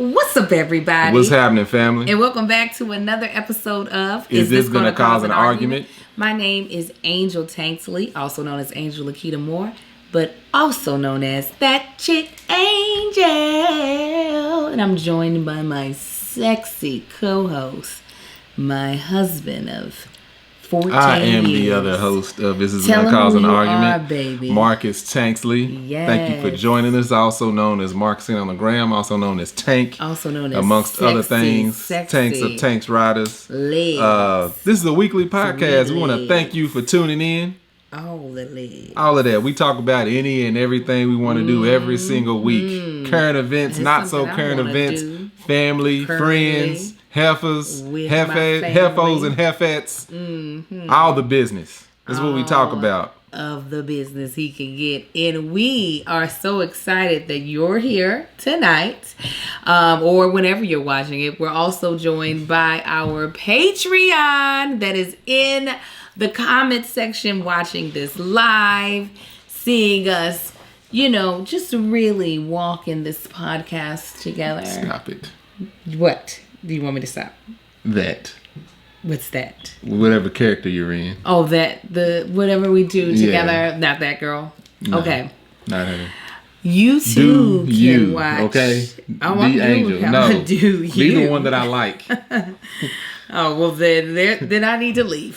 What's up, everybody? What's happening, family? And welcome back to another episode of Is This Gonna Cause an Argument? My name is Angel Tanksley, also known as Angel Lakita Moore, but also known as That Chick Angel. And I'm joined by my sexy co-host, my husband of 14 I am years. the other host of This Is Gonna Cause an Argument. Baby. Marcus Tanksley. Yes. Thank you for joining us. Also known as Marcus on the gram, also known as Tank. Also known as amongst sexy, other things. sexy. Tanks of Tanks Riders. Legs. This is a weekly podcast. We want to Legs. thank you for tuning in. All the legs. All of that. We talk about any and everything we want to do every single week. Current events, That's not so something I current wanna events, do. family, Currently, friends, heifers, with my family. heifos and heifettes. All the business. That's what we talk about. Of the business he can get. And we are so excited that you're here tonight, or whenever you're watching it. We're also joined by our Patreon that is in the comment section watching this live, seeing us, just really walking this podcast together. Stop it. What? Do you want me to stop? That. What's that? Whatever character you're in. Oh, whatever we do together. Yeah. Not that girl. No, okay. Not her. You too can watch. Okay. I want the angel. No. Do you. Be the one that I like. Oh, well then I need to leave.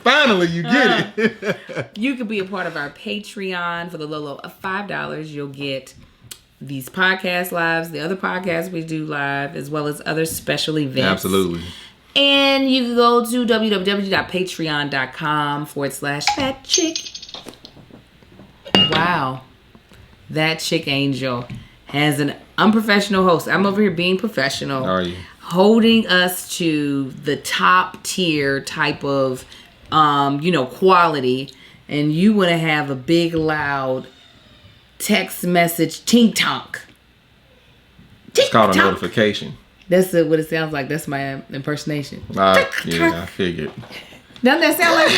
Finally, you get it. You could be a part of our Patreon for the low of $5. You'll get these podcast lives, the other podcasts we do live, as well as other special events. Absolutely. And you can go to www.patreon.com/thatchick. Wow. That Chick Angel has an unprofessional host. I'm over here being professional. How are you? Holding us to the top tier type of, quality. And you want to have a big, loud text message tink tonk. It's called a notification. That's what it sounds like. That's my impersonation. Yeah, I figured. Doesn't that sound like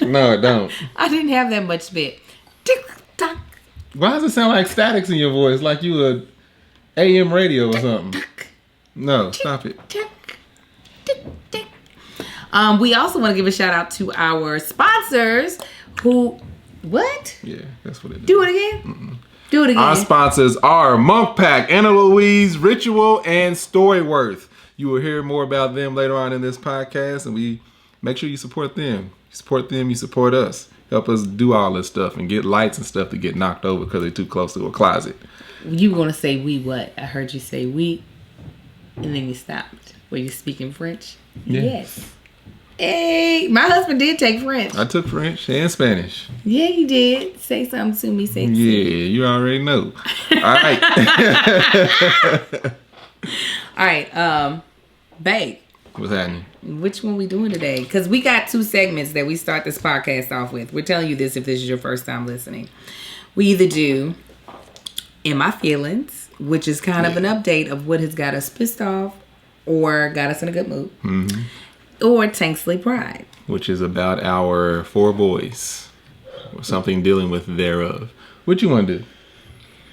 No, it don't. I didn't have that much spit. Tick tock. Why does it sound like statics in your voice? Like you a AM radio or something? No, stop it. We also want to give a shout out to our sponsors who... What? Yeah, that's what it is. Do it again? Do it again. Our sponsors are Monk Pack, Anna Louise, Ritual, and StoryWorth. You will hear more about them later on in this podcast, and we make sure you support them. You support them, you support us. Help us do all this stuff and get lights and stuff to get knocked over because they're too close to a closet. You were going to say we what? I heard you say we, and then you stopped. Were you speaking French? Yeah. Yes. Hey, my husband did take French. I took French and Spanish. Yeah, you did. Say something to me. Say Yeah, you already know. All right. All right, babe. What's happening? Which one we doing today? Because we got two segments that we start this podcast off with. We're telling you this if this is your first time listening. We either do In My Feelings, which is kind of an update of what has got us pissed off or got us in a good mood. Mm-hmm. Or Tanksley Pride, which is about our 4 boys, or something dealing with thereof. What you want to do?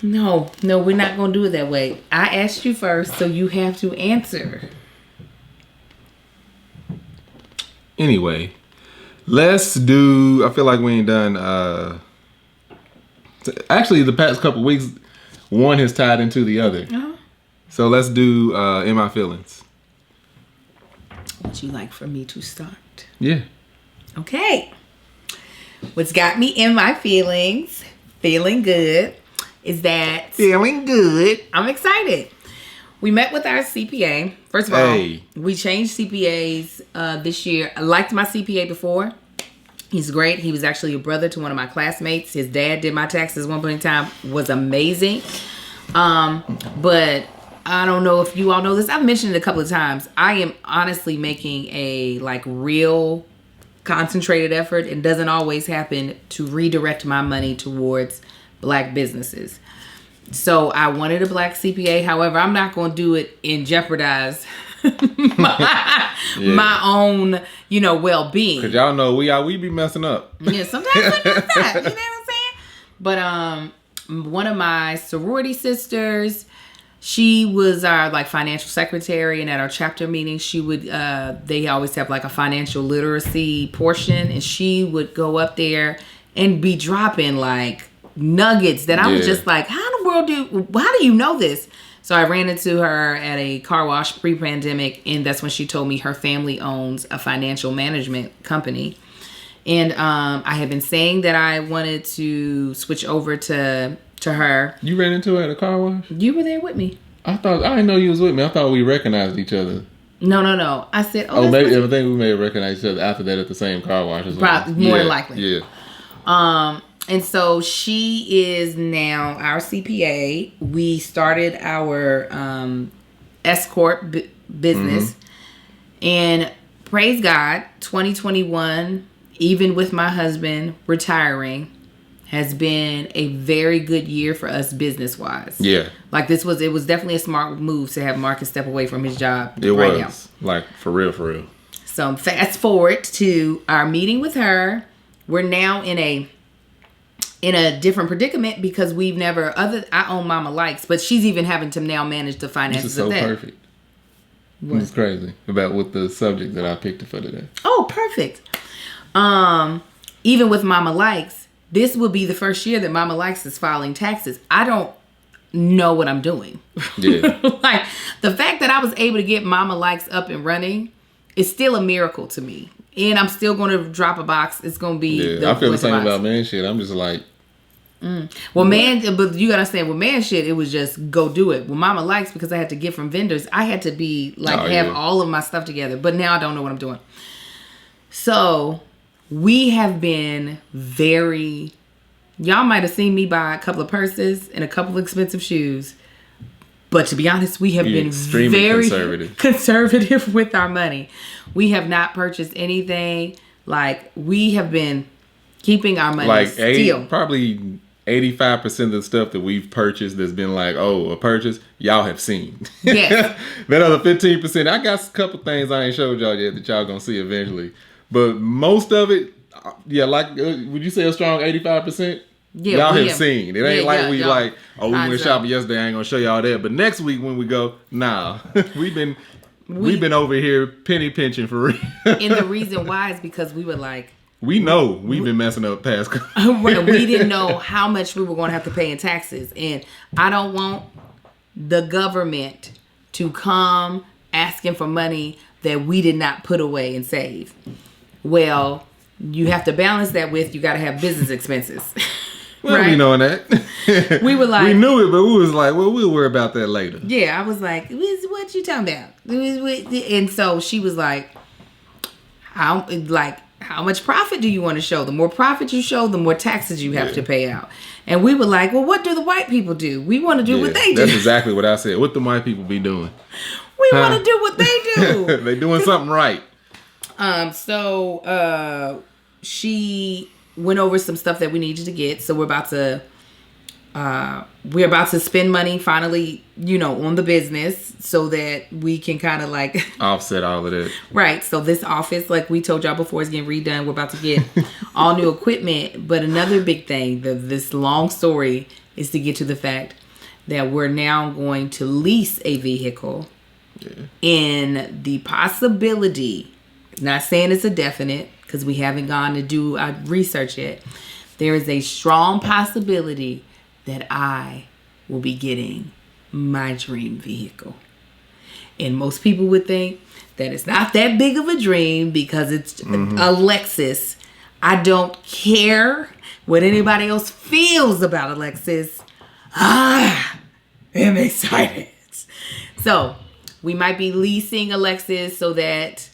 No, we're not going to do it that way. I asked you first, so you have to answer. Anyway, let's do... I feel like we ain't done... Actually, the past couple weeks, one has tied into the other. Uh-huh. So let's do In My Feelings. Would you like for me to start? Yeah. Okay. What's got me in my feelings, feeling good, is that... Feeling good. I'm excited. We met with our CPA. First of all, we changed CPAs this year. I liked my CPA before. He's great. He was actually a brother to one of my classmates. His dad did my taxes one point in time. Was amazing. But... I don't know if you all know this. I've mentioned it a couple of times. I am honestly making a real concentrated effort. It doesn't always happen to redirect my money towards black businesses. So I wanted a black CPA. However, I'm not going to do it and jeopardize my own, well-being. Because y'all know we be messing up. Yeah, sometimes we mess up. You know what I'm saying? But one of my sorority sisters, she was our like financial secretary, and at our chapter meetings, she would they always have like a financial literacy portion, and she would go up there and be dropping like nuggets that I was just like, how in the world how do you know this? So I ran into her at a car wash pre-pandemic, and that's when she told me her family owns a financial management company. And I had been saying that I wanted to switch over to her. You ran into her at a car wash? You were there with me. I didn't know you was with me. I thought we recognized each other. No. I said, maybe I think we may have recognized each other after that at the same car wash as well. Probably, more than likely. Yeah. And so she is now our CPA. We started our escort business. And praise God, 2021, even with my husband retiring, has been a very good year for us business-wise. Yeah. Like it was definitely a smart move to have Marcus step away from his job now. Now. Like, for real. So fast forward to our meeting with her. We're now in a different predicament because we've never I own Mama Likes, but she's even having to now manage the finances of that. This is so perfect. What? It's crazy about with the subject that I picked for today. Oh, perfect. Even with Mama Likes, this will be the first year that Mama Likes is filing taxes. I don't know what I'm doing. Yeah. Like the fact that I was able to get Mama Likes up and running is still a miracle to me. And I'm still going to drop a box. It's going to be. I feel the same about man shit. I'm just like. Well, but you gotta understand, with man shit, it was just go do it. With Mama Likes, because I had to get from vendors, I had to be like have all of my stuff together. But now I don't know what I'm doing. So we have been y'all might have seen me buy a couple of purses and a couple of expensive shoes. But to be honest, we have been very conservative with our money. We have not purchased anything. Like, we have been keeping our money still. Probably 85% of the stuff that we've purchased that's been like, a purchase, y'all have seen. Yes. That other 15%, I got a couple things I ain't showed y'all yet that y'all gonna see eventually. But most of it, would you say a strong 85%? Yeah, y'all have seen. It ain't we went shopping yesterday. I ain't gonna show y'all that. But next week when we go, nah, we've been over here penny pinching for real. And the reason why is because we were like, we know we've been messing up past. Right, we didn't know how much we were going to have to pay in taxes, and I don't want the government to come asking for money that we did not put away and save. Well, you have to balance that with you got to have business expenses. Well, right? We knowing that. We were like, we knew it, but we was like, well, we'll worry about that later. Yeah, I was like, what you talking about? And so she was like, how much profit do you want to show? The more profit you show, the more taxes you have to pay out. And we were like, well, what do the white people do? We want to do what they do. That's exactly what I said. What the white people be doing? We want to do what they do. They doing something right. So she went over some stuff that we needed to get. So we're about to spend money finally, on the business so that we can kind of like offset all of that. Right. So this office, like we told y'all before, is getting redone. We're about to get all new equipment. But another big thing, this long story, is to get to the fact that we're now going to lease a vehicle in the possibility, not saying it's a definite, because we haven't gone to do our research yet. There is a strong possibility that I will be getting my dream vehicle. And most people would think that it's not that big of a dream because it's a Lexus. I don't care what anybody else feels about a Lexus. I'm excited. So we might be leasing a Lexus so that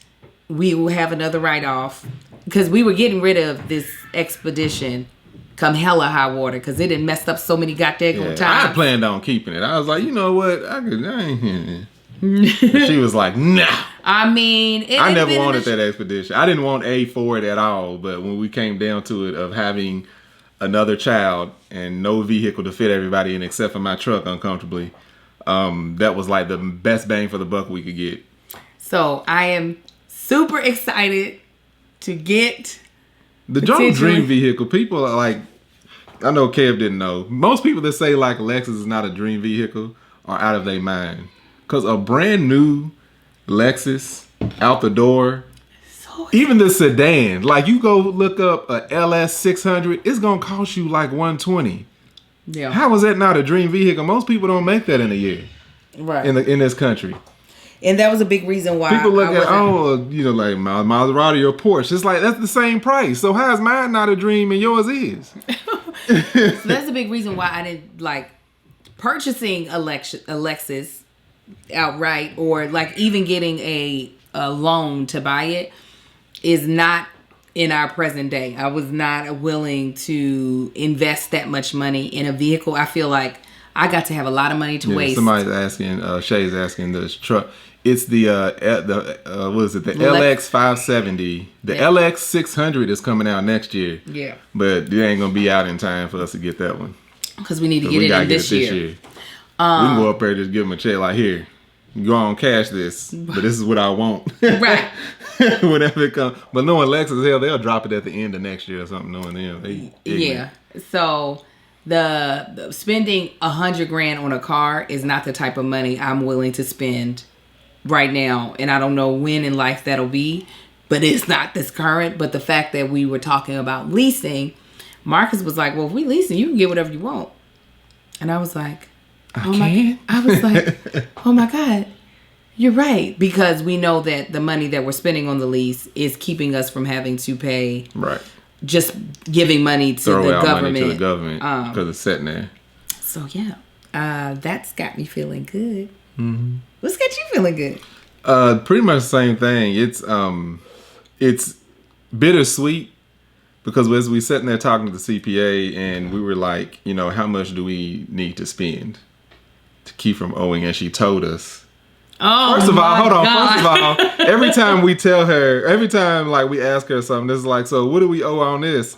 we will have another write-off, because we were getting rid of this Expedition come hella high water because it had messed up so many goddamn times. I planned on keeping it. I was like, you know what? She was like, nah. I mean, I never wanted that Expedition. I didn't want a Ford at all. But when we came down to it of having another child and no vehicle to fit everybody in except for my truck uncomfortably, that was like the best bang for the buck we could get. So I am super excited to get the Dream vehicle. People are like, I know Kev didn't know. Most people that say like Lexus is not a dream vehicle are out of their mind. Because a brand new Lexus out the door, even the sedan, like you go look up a LS 600, it's going to cost you like $120. Yeah. How is that not a dream vehicle? Most people don't make that in a year. Right. In this country. And that was a big reason why people look at, like Maserati or Porsche. It's like, that's the same price. So how is mine not a dream and yours is? So that's a big reason why I didn't like purchasing a Lexus outright, or like even getting a loan to buy it is not in our present day. I was not willing to invest that much money in a vehicle. I feel like I got to have a lot of money to waste. Somebody's asking, Shay's asking this truck. It's the what is it? The LX 570. The LX 600 is coming out next year. Yeah. But it ain't gonna be out in time for us to get that one. Because we need to get it in this year. We can go up there and just give them a check like, here, go on, cash this, but this is what I want. Right. Whenever it comes. But knowing Lexus, they'll drop it at the end of next year or something, knowing them. Yeah. So the spending $100,000 on a car is not the type of money I'm willing to spend right now. And I don't know when in life that'll be, but it's not this current. But the fact that we were talking about leasing, Marcus was like, well, if we leasing, you can get whatever you want. And I was like, oh my God, you're right. Because we know that the money that we're spending on the lease is keeping us from having to pay. Right. Just giving money to the government. Money to the government because it's sitting there. So yeah, that's got me feeling good. Mm-hmm. What's got you feeling good? Pretty much the same thing. It's bittersweet because as we sitting there talking to the CPA and we were like, how much do we need to spend to keep from owing? And she told us. Oh, first of all, every time we tell her, every time like we ask her something, this is like, so what do we owe on this?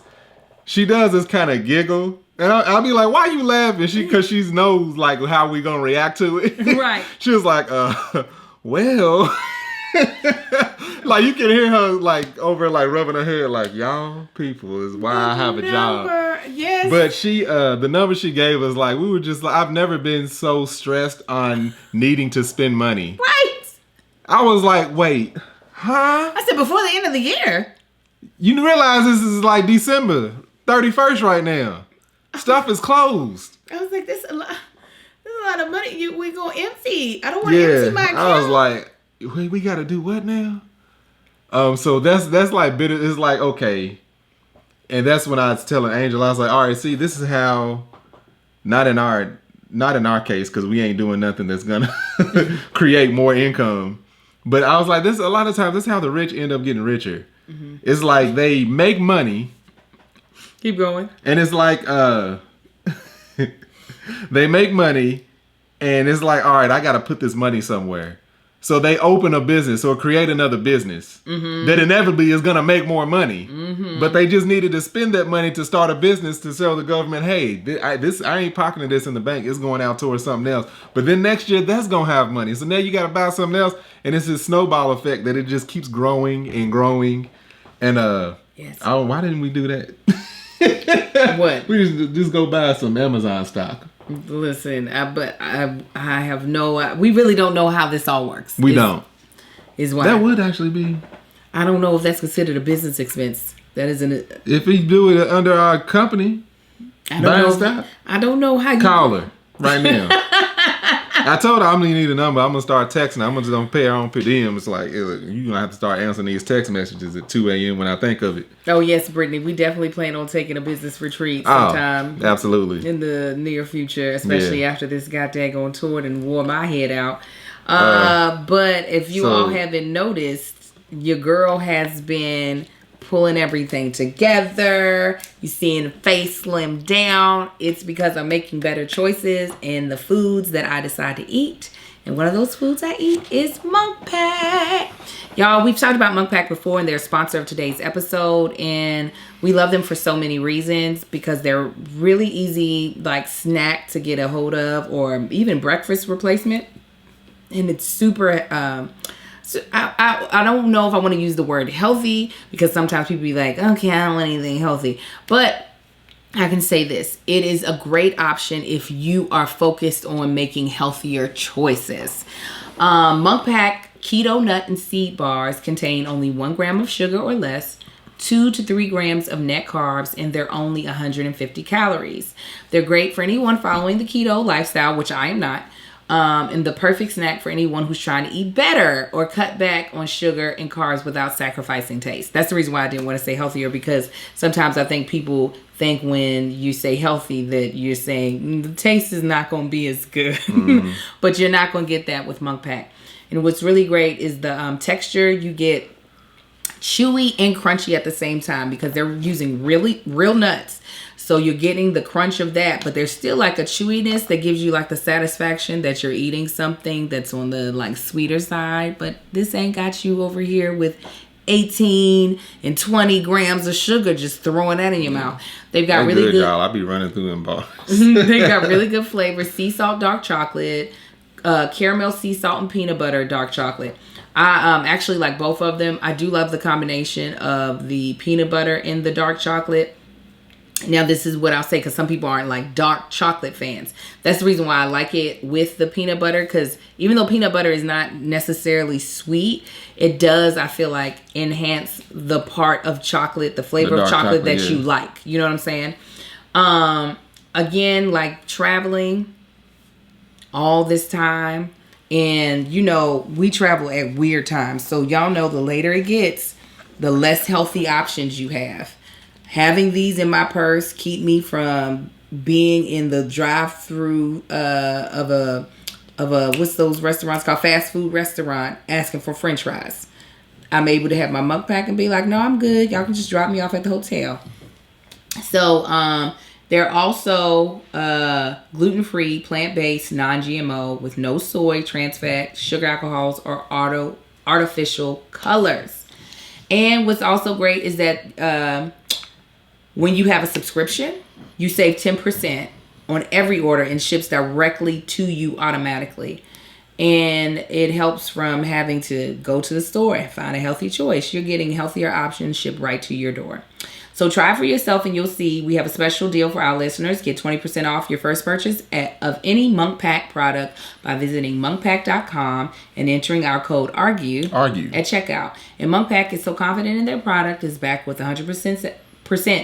She does this kind of giggle. And I'll be like, why are you laughing? Because she knows like how we gonna react to it. Right. She was like, well, like you can hear her like over like rubbing her head like, y'all people is why I have a job. Yes. But she, the number she gave us, like we were just like, I've never been so stressed on needing to spend money. Right. I was like, wait, huh? I said before the end of the year. You realize this is like December 31st right now. Stuff is closed. I was like, this is a lot of money. We go empty. I don't want to empty my account. I was like, wait, we got to do what now? So that's like bitter. It's like, okay. And that's when I was telling Angel, I was like, all right, see, this is how, not in our case, because we ain't doing nothing that's going to create more income. But I was like, this a lot of times, this is how the rich end up getting richer. Mm-hmm. It's like they make money. Keep going. And it's like, they make money and it's like, all right, I got to put this money somewhere. So they open a business or create another business that inevitably is going to make more money. Mm-hmm. But they just needed to spend that money to start a business to tell the government, hey, I ain't pocketing this in the bank. It's going out towards something else. But then next year, that's going to have money. So now you got to buy something else. And it's this snowball effect that it just keeps growing and growing. And yes. Why didn't we do that? What? We just go buy some Amazon stock. Listen, but I have no. We really don't know how this all works. We don't. Is why that would actually be. I don't know if that's considered a business expense. That isn't it. If we do it under our company, I don't know how you call her right now. I told her I'm gonna need a number. I'm gonna start texting. I'm just gonna pay her on per diem. It's like you're gonna have to start answering these text messages at 2 a.m. when I think of it. Oh yes, Brittany, we definitely plan on taking a business retreat sometime. Oh, absolutely. In the near future, especially after this goddamn tour and wore my head out. But if you all haven't noticed, your girl has been pulling everything together. You seeing face slim down. It's because I'm making better choices in the foods that I decide to eat. And one of those foods I eat is Monk Pack. Y'all, we've talked about Monk Pack before, and they're a sponsor of today's episode. And we love them for so many reasons because they're really easy, like snack to get a hold of, or even breakfast replacement. And it's super. So I don't know if I want to use the word healthy because sometimes people be like, okay, I don't want anything healthy. But I can say this. It is a great option if you are focused on making healthier choices. Monk Pack Keto Nut and Seed Bars contain only 1 gram of sugar or less, 2 to 3 grams of net carbs, and they're only 150 calories. They're great for anyone following the keto lifestyle, which I am not, and the perfect snack for anyone who's trying to eat better or cut back on sugar and carbs without sacrificing taste. That's the reason why I didn't want to say healthier, because sometimes I think people think when you say healthy that you're saying the taste is not going to be as good. But you're not going to get that with Monk Pack. And what's really great is the texture. You get chewy and crunchy at the same time because they're using real nuts. So you're getting the crunch of that, but there's still like a chewiness that gives you like the satisfaction that you're eating something that's on the like sweeter side. But this ain't got you over here with 18 and 20 grams of sugar just throwing that in your mouth. They've got I'm really good, y'all. I be running through them bars. They've got really good flavors: sea salt dark chocolate, caramel sea salt and peanut butter dark chocolate. I actually like both of them. I do love the combination of the peanut butter and the dark chocolate. Now, this is what I'll say, because some people aren't like dark chocolate fans. That's the reason why I like it with the peanut butter, because even though peanut butter is not necessarily sweet, it does, I feel like, enhance the part of chocolate, the flavor of chocolate that you like. You know what I'm saying? Again, like traveling all this time, and you know, we travel at weird times. So y'all know the later it gets, the less healthy options you have. Having these in my purse keep me from being in the drive-through of a what's those restaurants called, fast food restaurant, asking for French fries. I'm able to have my Monk Pack and be like, no, I'm good. Y'all can just drop me off at the hotel. So they're also gluten-free, plant-based, non-GMO with no soy, trans fat, sugar alcohols, or artificial colors. And what's also great is that when you have a subscription, you save 10% on every order and ships directly to you automatically. And it helps from having to go to the store and find a healthy choice. You're getting healthier options shipped right to your door. So try it for yourself and you'll see we have a special deal for our listeners. Get 20% off your first purchase of any Monk Pack product by visiting monkpack.com and entering our code ARGUE at checkout. And Monk Pack is so confident in their product, is backed with 100%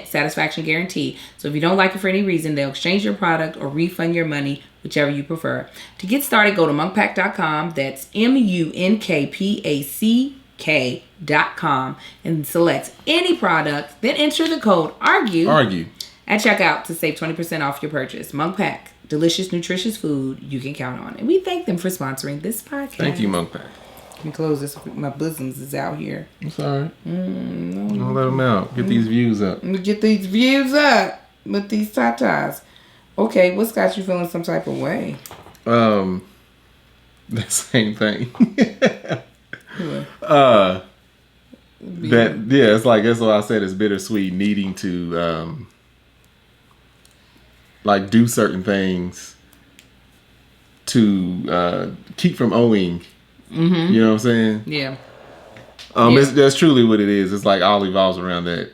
satisfaction guarantee. So if you don't like it for any reason, they'll exchange your product or refund your money, whichever you prefer. To get started, go to monkpack.com. That's monkpack.com and select any product. Then enter the code ARGUE at checkout to save 20% off your purchase. Monk Pack, delicious, nutritious food you can count on. And we thank them for sponsoring this podcast. Thank you, Monk Pack. Let me close this. My bosoms is out here. It's all right. Don't let them out. Get these views up. Get these views up with these tatas. Okay, what's got you feeling some type of way? The same thing. It's like, that's what I said. It's bittersweet, needing to like do certain things to keep from owing. You know what I'm saying? Yeah. That's truly what it is. It's like all evolves around that.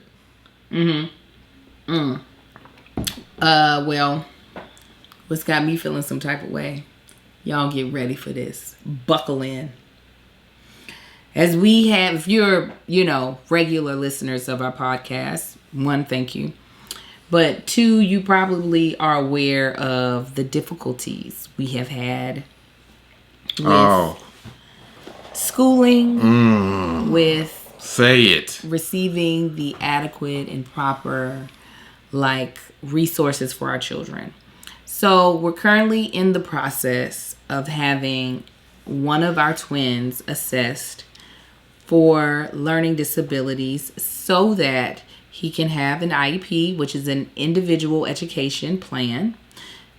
Well, what's got me feeling some type of way? Y'all get ready for this. Buckle in. As we have, if you're, regular listeners of our podcast, 1, thank you. But 2, you probably are aware of the difficulties we have had with schooling, with receiving the adequate and proper resources for our children. So we're currently in the process of having one of our twins assessed for learning disabilities so that he can have an IEP, which is an individual education plan.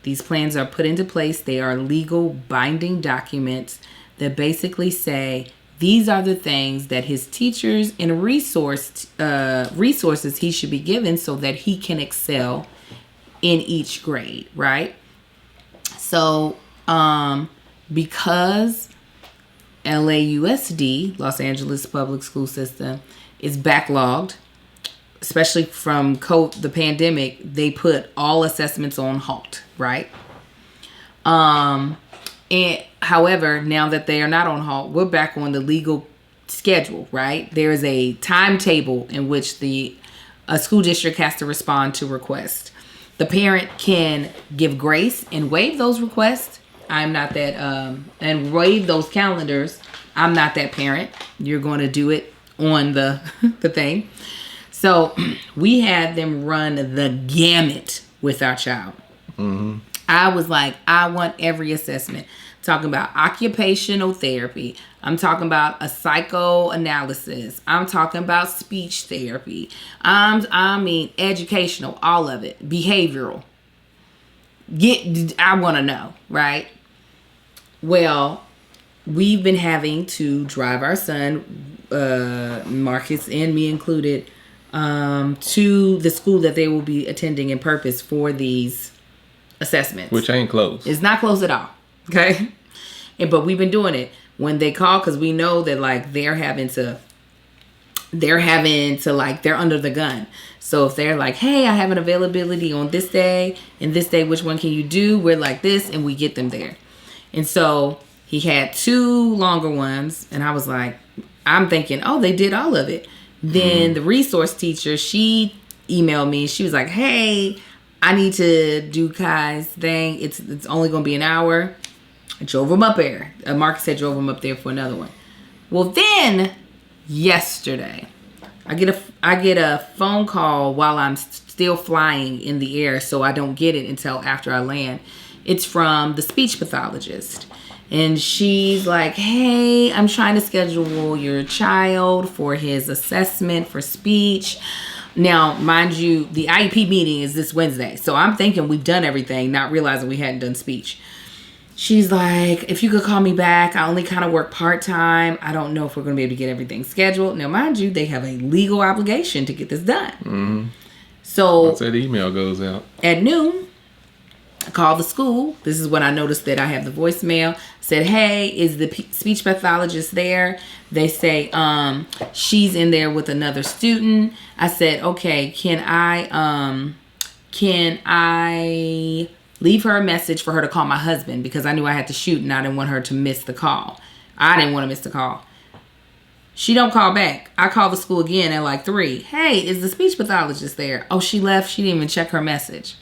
These plans are put into place. They are legal binding documents that basically say these are the things that his teachers and resources he should be given so that he can excel in each grade, right? So, because LAUSD, Los Angeles Public School System, is backlogged especially from the pandemic, they put all assessments on halt, right? And however, now that they are not on halt, we're back on the legal schedule, right? There is a timetable in which a school district has to respond to requests. The parent can give grace and waive those requests. I'm not that, and waive those calendars. I'm not that parent. You're going to do it on the thing. So we had them run the gamut with our child. Mm-hmm. I was like, I want every assessment. Talking about occupational therapy. I'm talking about a psychoanalysis. I'm talking about speech therapy. I mean, educational, all of it. Behavioral. I want to know, right? Well, we've been having to drive our son, Marcus and me included, to the school that they will be attending in Purpose for these assessments. Which ain't close. It's not close at all. Okay. But we've been doing it when they call, because we know that like they're having to like, they're under the gun. So if they're like, hey, I have an availability on this day and this day, which one can you do? We're like this, and we get them there. And so he had 2 longer ones, and I was like, I'm thinking, oh, they did all of it. Then the resource teacher, she emailed me. She was like, hey, I need to do Kai's thing. It's only going to be an hour. I drove him up there. Marcus had drove him up there for another one. Well, then yesterday, I get a phone call while I'm still flying in the air, so I don't get it until after I land. It's from the speech pathologist. And she's like, hey, I'm trying to schedule your child for his assessment for speech. Now, mind you, the IEP meeting is this Wednesday. So I'm thinking we've done everything, not realizing we hadn't done speech. She's like, if you could call me back, I only kind of work part-time. I don't know if we're going to be able to get everything scheduled. Now, mind you, they have a legal obligation to get this done. Mm-hmm. So once that email goes out. At noon, I called the school. This is when I noticed that I have the voicemail. Said, hey, is the speech pathologist there? They say, she's in there with another student. I said, okay, can I leave her a message for her to call my husband? Because I knew I had to shoot and I didn't want her to miss the call. I didn't want to miss the call. She don't call back. I call the school again at like 3. Hey, is the speech pathologist there? Oh, she left. She didn't even check her message.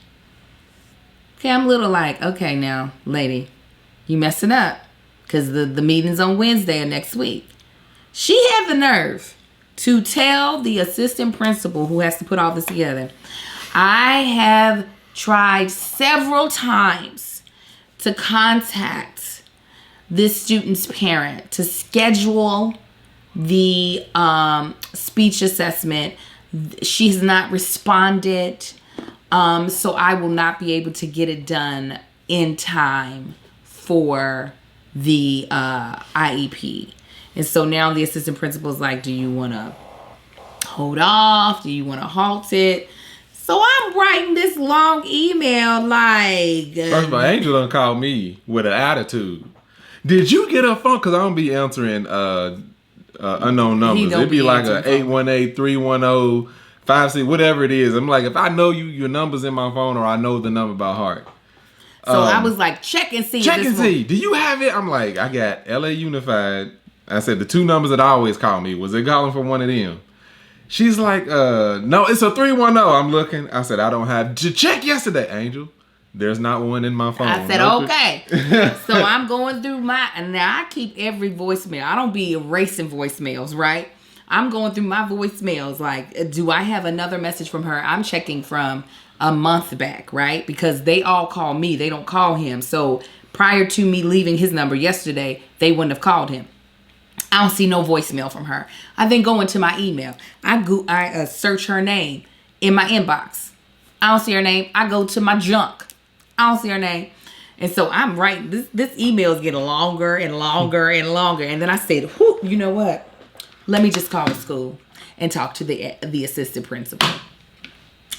Okay, I'm a little like, okay, now, lady, you messing up. Because the meeting's on Wednesday of next week. She had the nerve to tell the assistant principal who has to put all this together, I have tried several times to contact this student's parent to schedule the speech assessment. She has not responded. So I will not be able to get it done in time for the IEP. And so now the assistant principal is like, do you want to hold off? Do you want to halt it? So I'm writing this long email like... First of all, Angel done called me with an attitude. Did you get a phone? Because I don't be answering unknown numbers. It'd be like a 818-310-56, whatever it is. I'm like, if I know your number's in my phone or I know the number by heart. So I was like, check and see. Check and see. Do you have it? I'm like, I got LA Unified. I said the 2 numbers that I always call me. Was it calling from one of them? She's like, no, it's a 310. I'm looking. I said, I don't have to check yesterday, Angel. There's not one in my phone. I said, okay. So I'm going through and now I keep every voicemail. I don't be erasing voicemails, right? I'm going through my voicemails. Like, do I have another message from her? I'm checking from a month back, right? Because they all call me. They don't call him. So prior to me leaving his number yesterday, they wouldn't have called him. I don't see no voicemail from her. I then go into my email. I search her name in my inbox. I don't see her name. I go to my junk. I don't see her name. And so I'm writing. This email is getting longer and longer and longer. And then I said, whoo, you know what? Let me just call the school and talk to the assistant principal.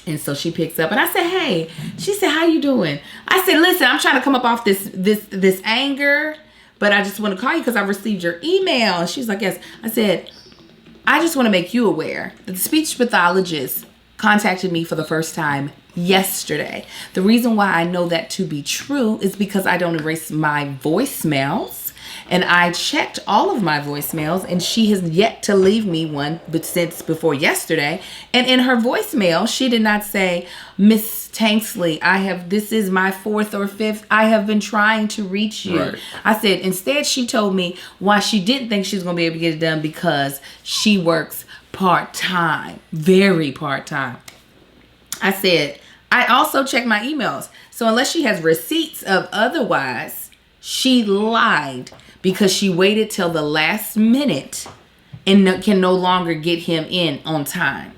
And so she picks up and I said, hey. She said, how you doing? I said, listen, I'm trying to come up off this anger, but I just want to call you because I received your email. And she's like, yes. I said, I just want to make you aware that the speech pathologist contacted me for the first time yesterday. The reason why I know that to be true is because I don't erase my voicemails. And I checked all of my voicemails, and she has yet to leave me one, but since before yesterday. And in her voicemail, she did not say, Miss Tanksley, this is my 4th or 5th. I have been trying to reach you. Right. I said, instead, she told me why she didn't think she was going to be able to get it done because she works part-time, very part-time. I said, I also check my emails. So unless she has receipts of otherwise, she lied because she waited till the last minute and can no longer get him in on time.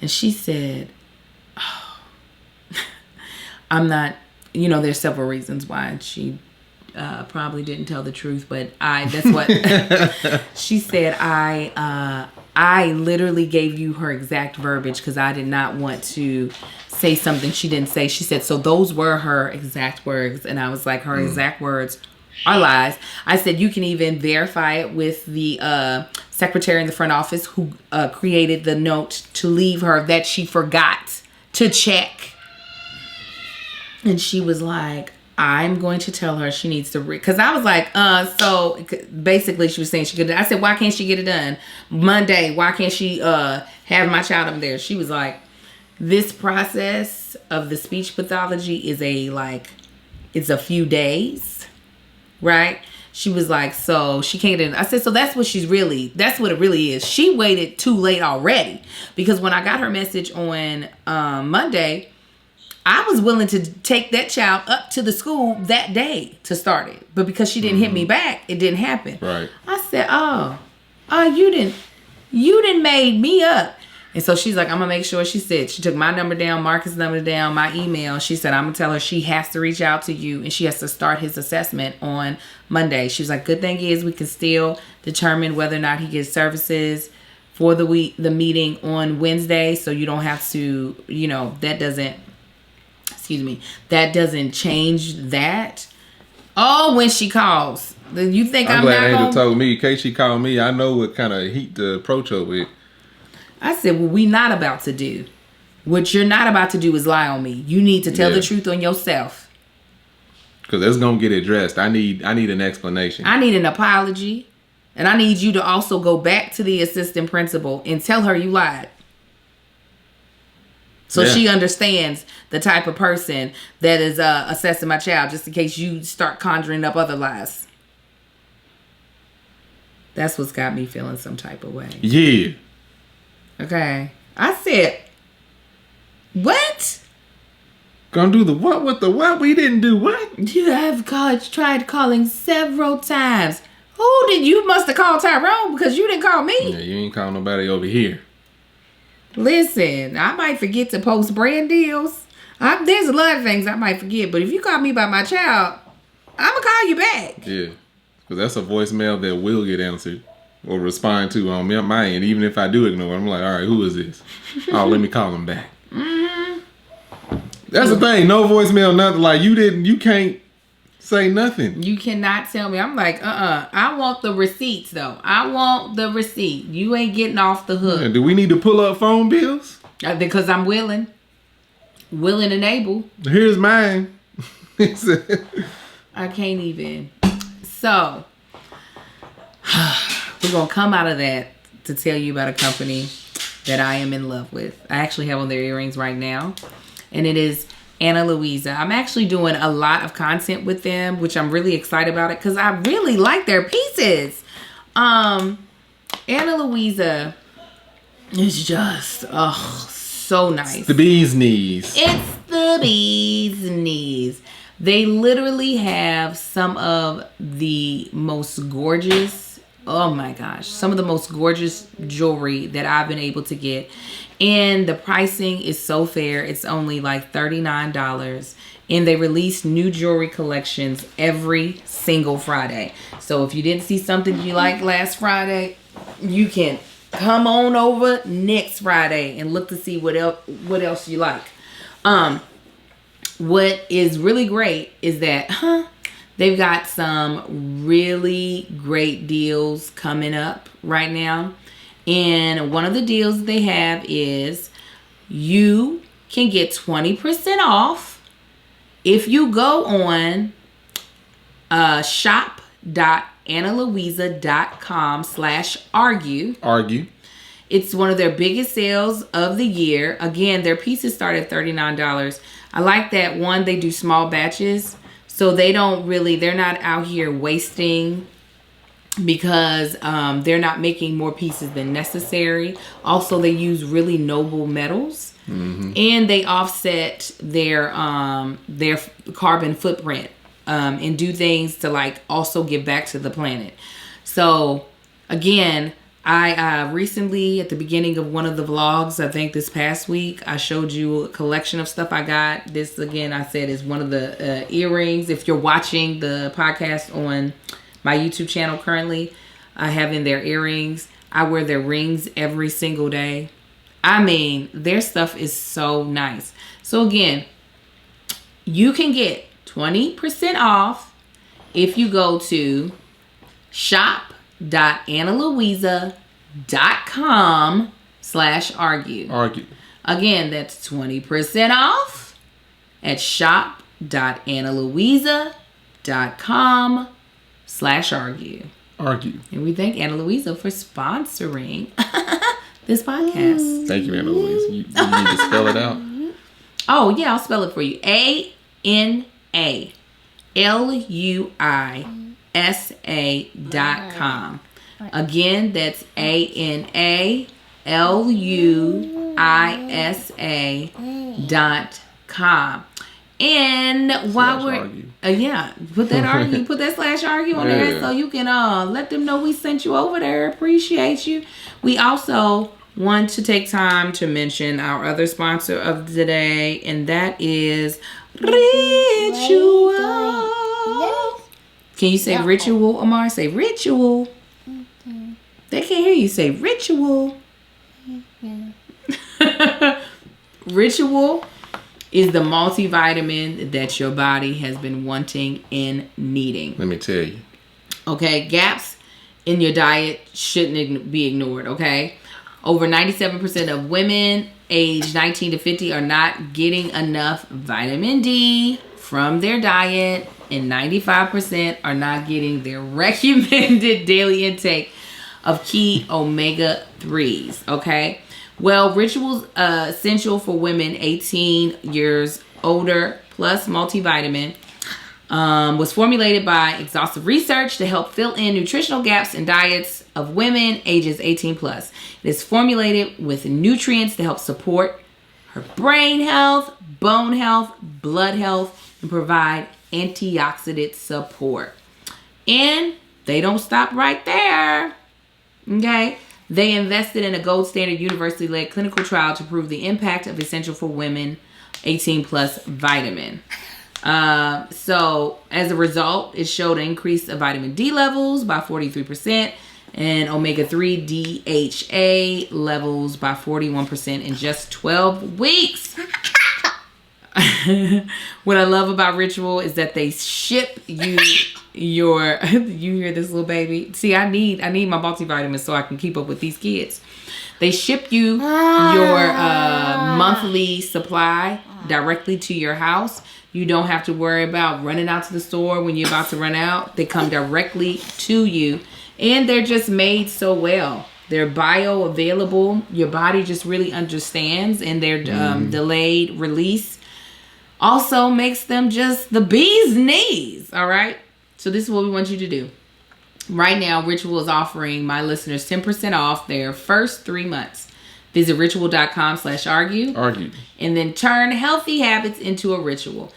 And she said, oh, I'm not, there's several reasons why she probably didn't tell the truth, but that's what she said. I literally gave you her exact verbiage because I did not want to say something she didn't say. She said, so those were her exact words. And I was like, her exact words are lies. I said, you can even verify it with the secretary in the front office who created the note to leave her that she forgot to check. And she was like, I'm going to tell her she needs to because I was like, so basically she was saying she could. I said, why can't she get it done Monday? Why can't she have my child up there? She was like, this process of the speech pathology is it's a few days, right? She was like, so she can't get it. I said, so that's what it really is. She waited too late already because when I got her message on Monday, I was willing to take that child up to the school that day to start it. But because she didn't hit me back, it didn't happen. Right. I said, oh, you didn't made me up. And so she's like, I'm going to make sure. She said, she took my number down, Marcus' number down, my email. She said, I'm going to tell her she has to reach out to you and she has to start his assessment on Monday. She was like, good thing is we can still determine whether or not he gets services for the meeting on Wednesday. So you don't have to, that doesn't change that. Oh, when she calls. You think I'm glad not Angel told me in case she called me, I know what kind of heat to approach her with. I said, well, we not about to do. What you're not about to do is lie on me. You need to tell the truth on yourself. Because that's going to get addressed. I need an explanation. I need an apology. And I need you to also go back to the assistant principal and tell her you lied. So she understands the type of person that is assessing my child, just in case you start conjuring up other lies. That's what's got me feeling some type of way. Yeah. Okay. I said, what? Gonna do the what with the what? We didn't do what? You have tried calling several times. Who did you must have called Tyrone because you didn't call me. Yeah, you ain't call nobody over here. Listen, I might forget to post brand deals. There's a lot of things I might forget, but if you call me by my child, I'm going to call you back. Yeah, because that's a voicemail that will get answered or respond to on my end. Even if I do ignore it, I'm like, all right, who is this? Oh, let me call them back. Mm-hmm. That's the thing. No voicemail, nothing. Like, you can't say nothing. You cannot tell me. I'm like, I want the receipts, though. I want the receipt. You ain't getting off the hook. Yeah, do we need to pull up phone bills? Because I'm willing. Willing and able. Here's mine. I can't even. So, we're going to come out of that to tell you about a company that I am in love with. I actually have on their earrings right now. And it is Louisa. I'm actually doing a lot of content with them, which I'm really excited about it because I really like their pieces. Louisa is just, so nice. It's the bee's knees. It's the bee's knees. They literally have some of the most gorgeous, oh my gosh, some of the most gorgeous jewelry that I've been able to get. And the pricing is so fair. It's only like $39. And they release new jewelry collections every single Friday. So if you didn't see something you liked last Friday, you can come on over next Friday and look to see what else you like. What is really great is that they've got some really great deals coming up right now. And one of the deals they have is you can get 20% off if you go on shop.analuisa.com/argue. Argue. It's one of their biggest sales of the year. Again, their pieces start at $39. I like that one. They do small batches, so they're not out here wasting because they're not making more pieces than necessary. Also, they use really noble metals, and they offset their carbon footprint and do things to like also give back to the planet. So again, I recently, at the beginning of one of the vlogs, I think this past week, I showed you a collection of stuff I got. This, again, I said is one of the earrings. If you're watching the podcast on my YouTube channel currently, I have in their earrings. I wear their rings every single day. I mean, their stuff is so nice. So again, you can get 20% off if you go to shop.analuisa.com/argue. Argue. Again, that's 20% off at shop.analuisa.com/argue. Argue. And we thank Ana Luisa for sponsoring this podcast. Thank you, Ana Luisa. You need to spell it out. Oh, yeah, I'll spell it for you. ANALUISA.com. Again, that's ANALUISA.com. And while we're put that /argue on there so you can let them know we sent you over there. Appreciate you. We also want to take time to mention our other sponsor of the day, and that is Ritual. Can you say ritual, Amar? Say ritual. They can't hear you say ritual. Ritual is the multivitamin that your body has been wanting and needing. Let me tell you. Okay, gaps in your diet shouldn't be ignored, okay? Over 97% of women aged 19 to 50 are not getting enough vitamin D from their diet, and 95% are not getting their recommended daily intake of key omega-3s, okay? Well, Ritual's essential for women 18 years older plus multivitamin was formulated by exhaustive research to help fill in nutritional gaps in diets of women ages 18 plus. It is formulated with nutrients to help support her brain health, bone health, blood health, and provide antioxidant support. And they don't stop right there. Okay? They invested in a gold standard university-led clinical trial to prove the impact of essential for women 18 plus vitamin. So as a result, it showed an increase of vitamin D levels by 43% and omega-3 DHA levels by 41% in just 12 weeks. What I love about Ritual is that they ship you your you hear this little baby? See, I need my multivitamins so I can keep up with these kids. They ship you your monthly supply directly to your house. You don't have to worry about running out to the store when you're about to run out. They come directly to you, and they're just made so well. They're bioavailable. Your body just really understands, and their delayed release also makes them just the bee's knees. All right. So this is what we want you to do. Right now, Ritual is offering my listeners 10% off their first 3 months. Visit ritual.com/argue. Argue. And then turn healthy habits into a ritual.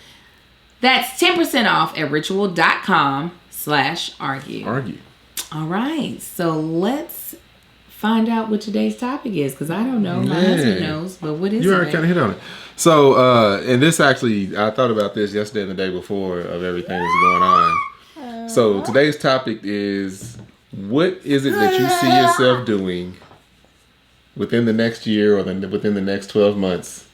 That's 10% off at ritual.com/argue. Argue. All right. So let's find out what today's topic is, because I don't know. My husband knows, but what is it? You already kind of hit on it. So, and this actually, I thought about this yesterday and the day before of everything that's going on. So today's topic is, what is it that you see yourself doing within the next year or within the next 12 months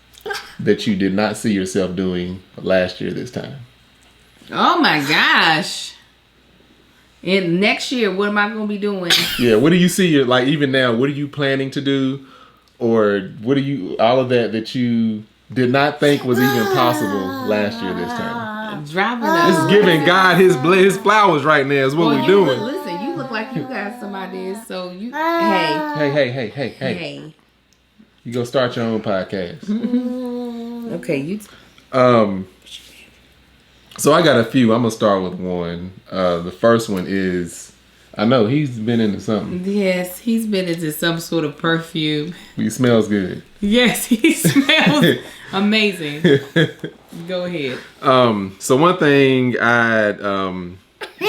that you did not see yourself doing last year this time? Oh my gosh. And next year, what am I going to be doing? Yeah, what do you see, like even now, what are you planning to do? or what do you, all of that you did not think was even possible last year this time? Driving us. It's giving God his flowers right now is what we're doing. Listen, you look like you got some ideas, so you, hey. You go start your own podcast. Okay, you. So I got a few. I'm gonna start with one. The first one is, I know he's been into something. Yes, he's been into some sort of perfume. He smells good. Yes, he smells amazing. Go ahead. So one thing I'd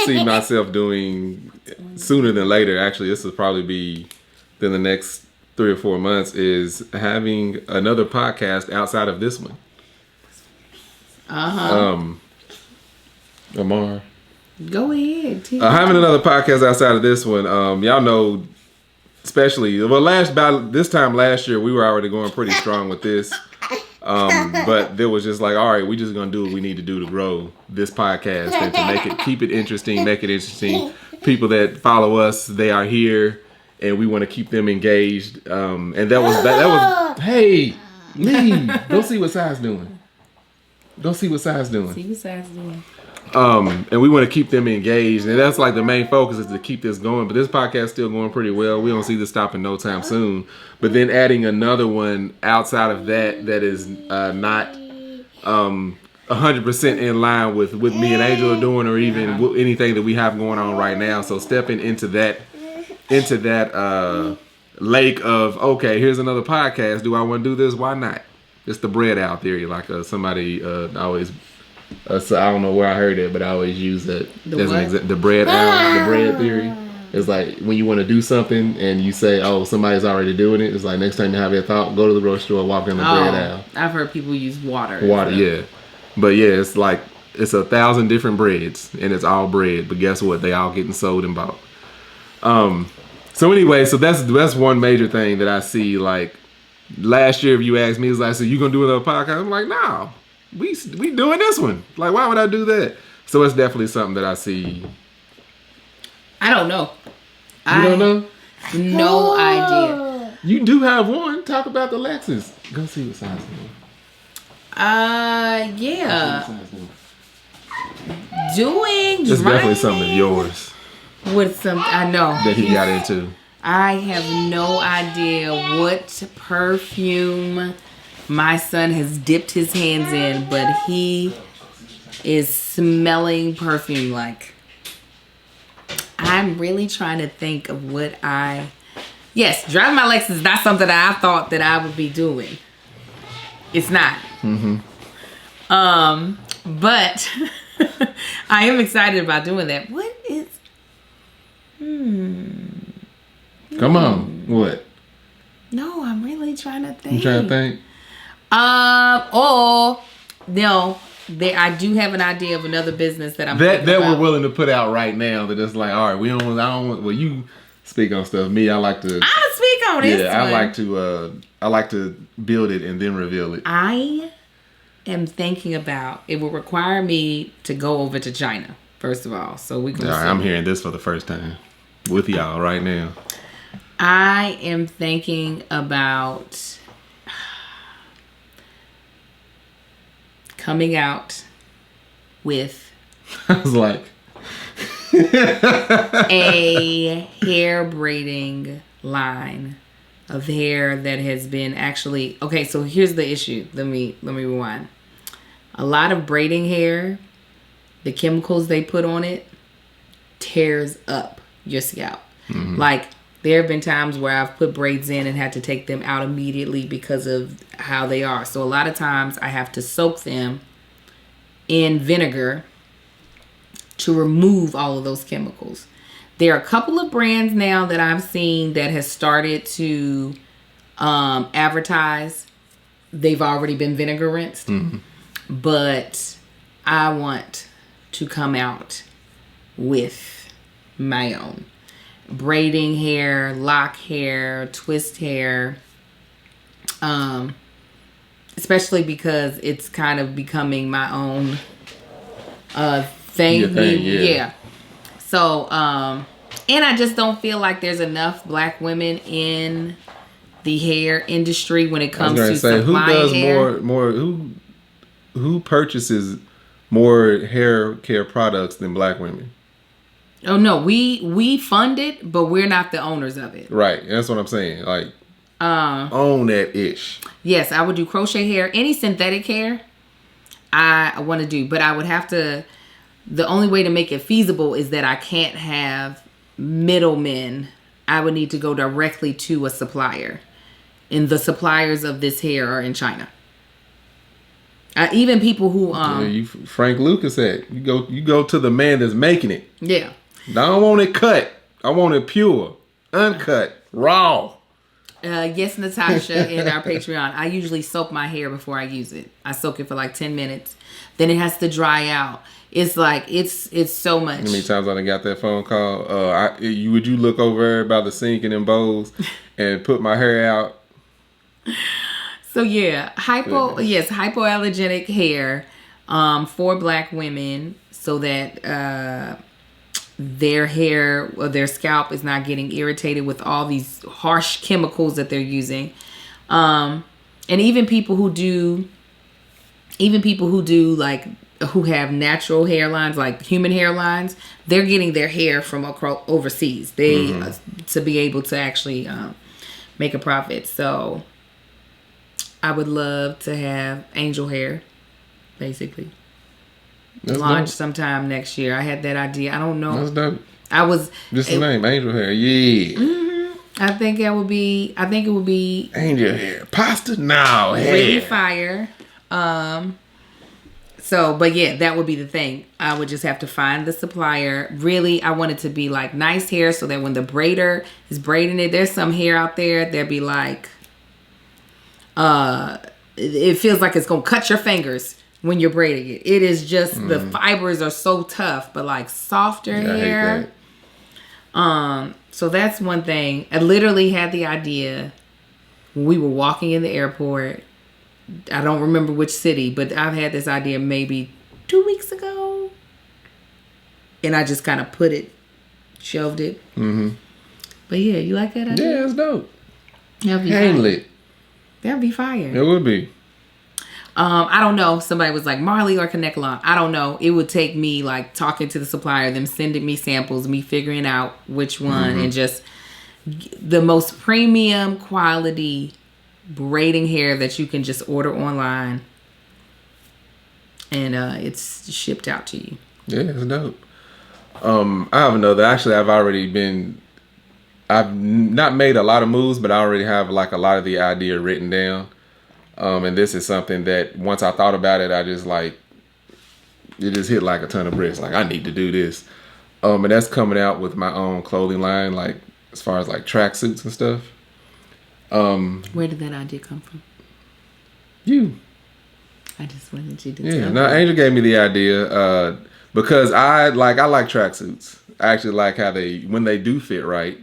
see myself doing sooner than later, actually this will probably be within the next 3 or 4 months, is having another podcast outside of this one. Amar. Go ahead. Having another podcast outside of this one. Y'all know, especially this time last year, we were already going pretty strong with this. But there was just like, all right, we just gonna do what we need to do to grow this podcast and to keep it interesting. People that follow us, they are here, and we want to keep them engaged. And that was hey, Lee, go see what Si's doing. See what Si's doing. And we want to keep them engaged, and that's like the main focus is to keep this going. But this podcast is still going pretty well. We don't see this stopping no time soon. But then adding another one outside of that is not 100% in line with what me and Angel are doing, or even anything that we have going on right now. So stepping into that lake of, okay, here's another podcast. Do I want to do this? Why not? It's the bread out theory, like somebody always. So I don't know where I heard it, but I always use it as an example. The bread theory. It's like when you want to do something and you say, "Oh, somebody's already doing it." It's like next time you have your thought, go to the grocery store, walk in the bread aisle. I've heard people use water. Yeah, but yeah, it's like it's 1,000 different breads, and it's all bread. But guess what? They all getting sold and bought. So anyway, so that's one major thing that I see. Like last year, if you asked me, it's like, "So you gonna do another podcast?" I'm like, "No." We doing this one. Like, why would I do that? So it's definitely something that I see. I don't know. You don't know? No idea. You do have one. Talk about the Lexus. Go see what size doing. Yeah. Doing. It's definitely something of yours. With some, I know. That he got into. I have no idea what perfume my son has dipped his hands in, but he is smelling perfume like. I'm really trying to think of what yes, driving my Lexus is not something that I thought that I would be doing. It's not. But I am excited about doing that. What is... Come on. What? No, I'm really trying to think. You trying to think? No, I do have an idea of another business that I'm that we're willing to put out right now. That it's like, all right, I don't want. Well, you speak on stuff. Me, I like to. I speak on this. Yeah, I like to build it and then reveal it. I am thinking about it. Will require me to go over to China first of all, so we can. All right, I'm hearing this for the first time with y'all right now. I am thinking about coming out with I was like a hair braiding line of hair that has been actually okay. So here's the issue. Let me rewind. A lot of braiding hair, the chemicals they put on it tears up your scalp. Like there have been times where I've put braids in and had to take them out immediately because of how they are. So a lot of times I have to soak them in vinegar to remove all of those chemicals. There are a couple of brands now that I've seen that has started to advertise. They've already been vinegar rinsed. But I want to come out with my own. Braiding hair, lock hair, twist hair. Especially because it's kind of becoming my own thing. Yeah. So, and I just don't feel like there's enough black women in the hair industry when it comes to say, supplying hair. Who purchases more hair care products than black women? Oh no, we fund it, but we're not the owners of it. Right, that's what I'm saying. Like, own that ish. Yes, I would do crochet hair, any synthetic hair. I want to do, but I would have to. The only way to make it feasible is that I can't have middlemen. I would need to go directly to a supplier, and the suppliers of this hair are in China. Even people who Frank Lucas said, you go to the man that's making it. Yeah. I don't want it cut. I want it pure, uncut, raw. Yes, Natasha, in our Patreon, I usually soak my hair before I use it. I soak it for like 10 minutes. Then it has to dry out. It's like, it's so much. How many times I got that phone call? Would you look over there by the sink and them bowls and put my hair out? So yeah, hypoallergenic hair for black women so that their hair or their scalp is not getting irritated with all these harsh chemicals that they're using. And even people who do like, who have natural hairlines, like human hairlines, they're getting their hair from overseas. They to be able to actually make a profit. So I would love to have angel hair, basically. That's Launch dope. Sometime next year. I had that idea. I don't know. That's dope. I was just the name, angel hair. Yeah. Mm-hmm. I think it would be angel hair. Pasta now. Really fire. So, but yeah, that would be the thing. I would just have to find the supplier. Really, I want it to be like nice hair so that when the braider is braiding it, there's some hair out there that'd be like, it feels like it's gonna cut your fingers when you're braiding it. It is just the fibers are so tough, but like softer hair. I hate that. So that's one thing. I literally had the idea when we were walking in the airport. I don't remember which city, but I've had this idea maybe 2 weeks ago. And I just kind of shelved it. Mm-hmm. But yeah, you like that idea? Yeah, it's dope. That'd be Handle That'd be fire. It would be. I don't know. Somebody was like, Marley or Connect Long. I don't know. It would take me like talking to the supplier, them sending me samples, me figuring out which one, and just the most premium quality braiding hair that you can just order online. And it's shipped out to you. Yeah, it's dope. I have another. Actually, I've not made a lot of moves, but I already have like a lot of the idea written down. And this is something that once I thought about it, I just like, it just hit like a ton of bricks. Like, I need to do this. And that's coming out with my own clothing line, like as far as like tracksuits and stuff. Where did that idea come from? You. I just wanted you to tell me. No, Angel gave me the idea because I like tracksuits. I actually like how when they do fit right.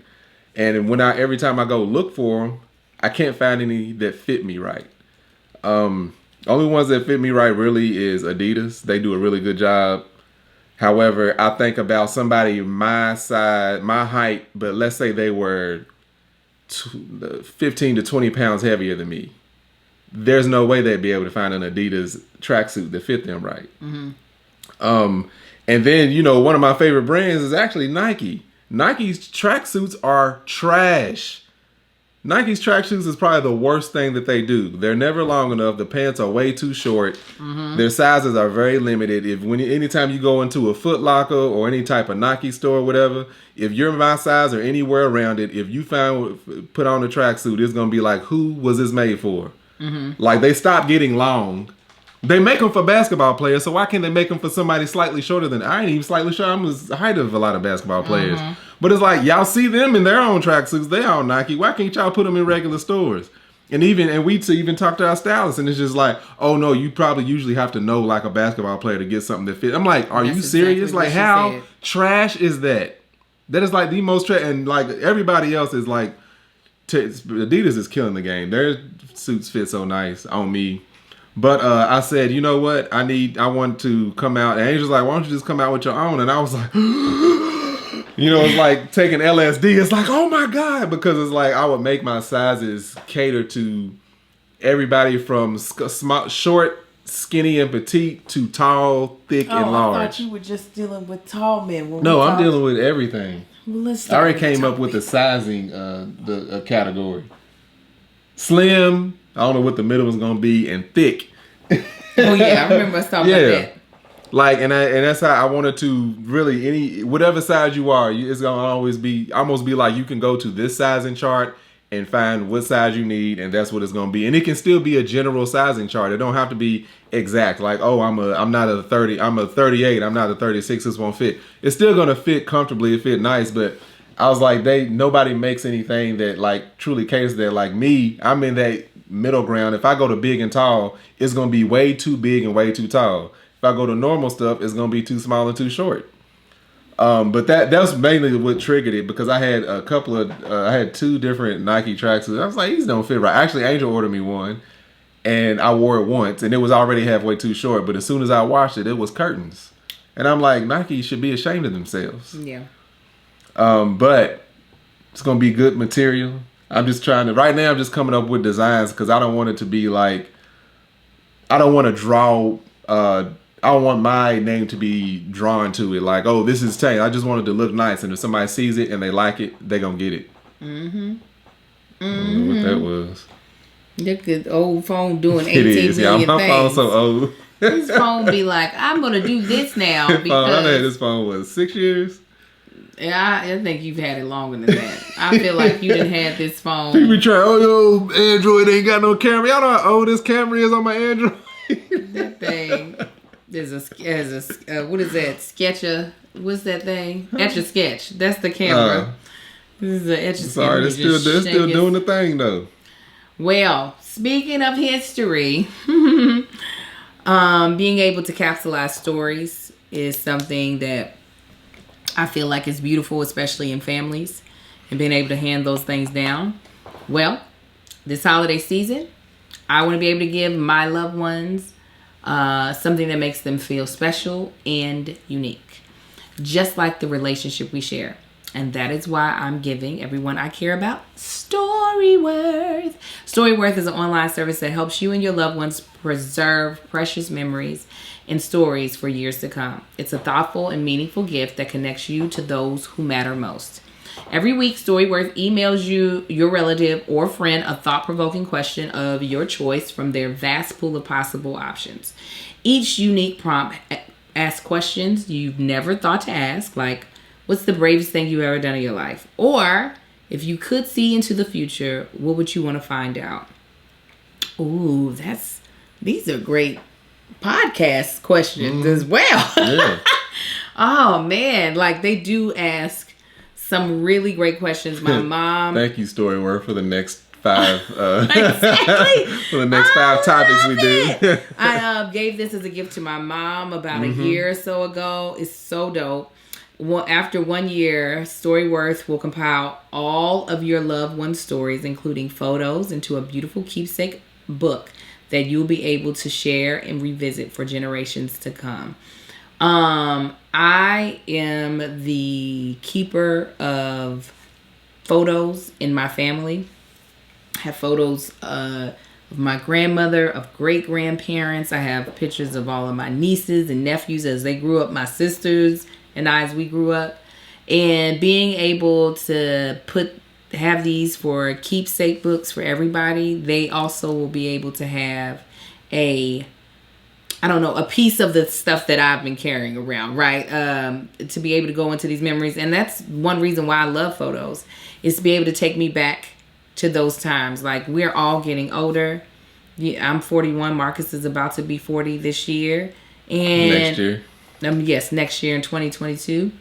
And every time I go look for them, I can't find any that fit me right. Only ones that fit me right really is Adidas. They do a really good job. However, I think about somebody my size, my height, but let's say they were 15 to 20 pounds heavier than me. There's no way they'd be able to find an Adidas tracksuit that fit them right. And then, one of my favorite brands is actually Nike. Nike's tracksuits are trash. Nike's tracksuits is probably the worst thing that they do. They're never long enough. The pants are way too short. Their sizes are very limited. Anytime you go into a Foot Locker or any type of Nike store or whatever, if you're my size or anywhere around it, if you put on a tracksuit, it's gonna be like, who was this made for? Like, they stopped getting long. They make them for basketball players, so why can't they make them for somebody slightly shorter than I ain't even slightly short. I'm the height of a lot of basketball players. But it's like, y'all see them in their own tracksuits. They on Nike. Why can't y'all put them in regular stores? And we even talk to our stylists, and it's just like, oh no, you probably usually have to know like a basketball player to get something that fits. I'm like, are you serious? Exactly like, how trash is that? That is like the most trash. And like everybody else is like, Adidas is killing the game. Their suits fit so nice on me. But I said, you know what? I want to come out. And Angel's like, why don't you just come out with your own? And I was like, You know, it's like taking LSD. It's like, oh my God, because it's like I would make my sizes cater to everybody from short, skinny, and petite to tall, thick, and large. I thought you were just dealing with tall men. No, I'm dealing with everything. Well, I already came up with the sizing, the category. Slim, I don't know what the middle is gonna be, and thick. Oh yeah, I remember us talking about that. Like, and that's how I wanted to really, whatever size you are, it's gonna always be, almost be like you can go to this sizing chart and find what size you need, and that's what it's gonna be. And it can still be a general sizing chart. It don't have to be exact. Like, oh, I'm not a 30, I'm a 38, I'm not a 36. This won't fit. It's still gonna fit comfortably, it fit nice, but I was like, nobody makes anything that like truly caters that. Like me, I'm in that middle ground. If I go to big and tall, it's gonna be way too big and way too tall. If I go to normal stuff, it's gonna be too small and too short. But that's mainly what triggered it, because I had I had 2 different Nike tracksuits. I was like, these don't fit right. Actually, Angel ordered me one, and I wore it once, and it was already halfway too short. But as soon as I washed it, it was curtains, and I'm like, Nike should be ashamed of themselves. Yeah. But it's gonna be good material. I'm just trying to. Right now, I'm just coming up with designs because I don't want it to be like. I don't want to draw. I don't want my name to be drawn to it. Like, oh, this is Tank. I just want it to look nice, and if somebody sees it and they like it, they gonna get it. Mm-hmm. I don't know what that was. Look at old phone doing 18 million things. My phone's so old. This phone be like, I'm gonna do this now because I had this phone was 6 years. Yeah, I think you've had it longer than that. I feel like you didn't have this phone. People try, oh, yo, Android ain't got no camera. Y'all know how old this camera is on my Android. That thing. There's a what is that? Sketcher. What's that thing? Etch-a-sketch. That's the camera. This is an Etch-a-sketch. Sorry, they're still doing the thing though. Well, speaking of history, being able to capsulize stories is something that I feel like is beautiful, especially in families, and being able to hand those things down. Well, this holiday season, I want to be able to give my loved ones something that makes them feel special and unique, just like the relationship we share. And that is why I'm giving everyone I care about StoryWorth. StoryWorth is an online service that helps you and your loved ones preserve precious memories and stories for years to come. It's a thoughtful and meaningful gift that connects you to those who matter most. Every week, StoryWorth emails you, your relative, or friend a thought-provoking question of your choice from their vast pool of possible options. Each unique prompt asks questions you've never thought to ask, like, what's the bravest thing you've ever done in your life? Or, if you could see into the future, what would you want to find out? Ooh, these are great podcast questions as well. Yeah. Oh, man. Like, they do ask some really great questions. My mom. Thank you, StoryWorth, for the next 5 exactly. For the next 5 topics we do. I gave this as a gift to my mom about a year or so ago. It's so dope. After 1 year, StoryWorth will compile all of your loved one's stories, including photos, into a beautiful keepsake book that you'll be able to share and revisit for generations to come. I am the keeper of photos in my family. I have photos of my grandmother, of great-grandparents. I have pictures of all of my nieces and nephews as they grew up, my sisters and I as we grew up. And being able to have these for keepsake books for everybody, they also will be able to have a piece of the stuff that I've been carrying around, right? To be able to go into these memories. And that's one reason why I love photos, is to be able to take me back to those times. Like, we're all getting older. Yeah, I'm 41. Marcus is about to be 40 this year. And next year. Yes, next year in 2022.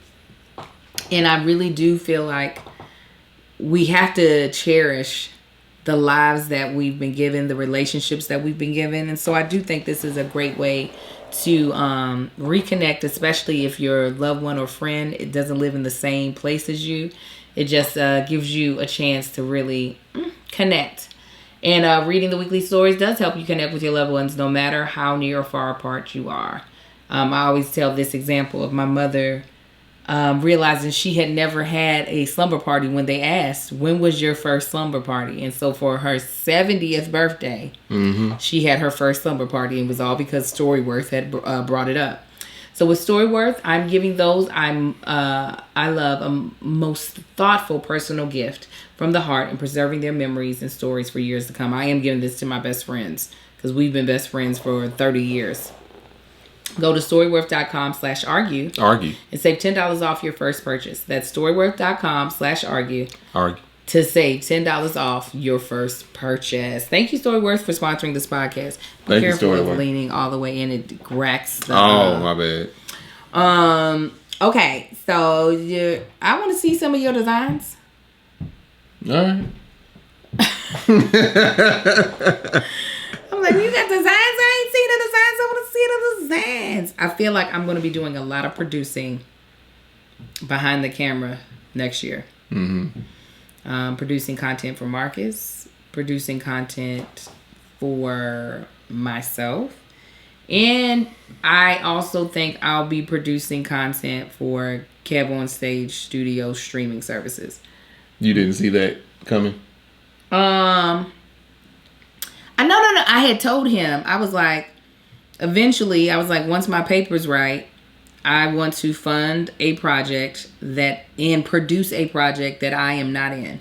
And I really do feel like we have to cherish the lives that we've been given, the relationships that we've been given. And so I do think this is a great way to reconnect, especially if your loved one or friend, it doesn't live in the same place as you. It just gives you a chance to really connect. And reading the weekly stories does help you connect with your loved ones, no matter how near or far apart you are. I always tell this example of my mother realizing she had never had a slumber party when they asked, when was your first slumber party? And so for her 70th birthday, she had her first slumber party, and it was all because StoryWorth had brought it up. So with StoryWorth, I'm giving those. I love a most thoughtful personal gift from the heart and preserving their memories and stories for years to come. I am giving this to my best friends because we've been best friends for 30 years. Go to storyworth.com/argue. Argue. And save $10 off your first purchase. That's storyworth.com/argue. Argue. To save $10 off your first purchase. Thank you, StoryWorth, for sponsoring this podcast. Be Thank you, careful of StoryWorth. leaning all the way in. It cracks the... my bad. Okay, so I want to see some of your designs. All right. I'm like, you got designs? I ain't seen the designs. I want to see the designs. I feel like I'm going to be doing a lot of producing behind the camera next year. Producing content for Marcus, producing content for myself, and I also think I'll be producing content for Kev on Stage Studio streaming services. You didn't see that coming? No. I had told him, I was like, eventually, once my paper's right, I want to fund a project and produce a project that I am not in.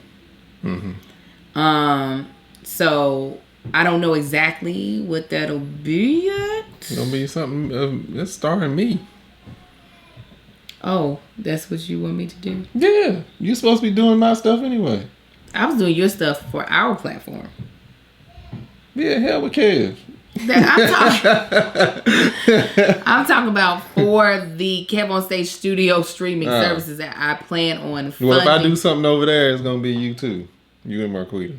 So I don't know exactly what that'll be yet. It'll be something that's starring me. Oh, that's what you want me to do? Yeah, you're supposed to be doing my stuff anyway. I was doing your stuff for our platform. Yeah, hell with Kev. I'm talking about for the Kev on Stage Studio streaming services that I plan on funding. Well, if I do something over there, it's gonna be you too. You and Marquita.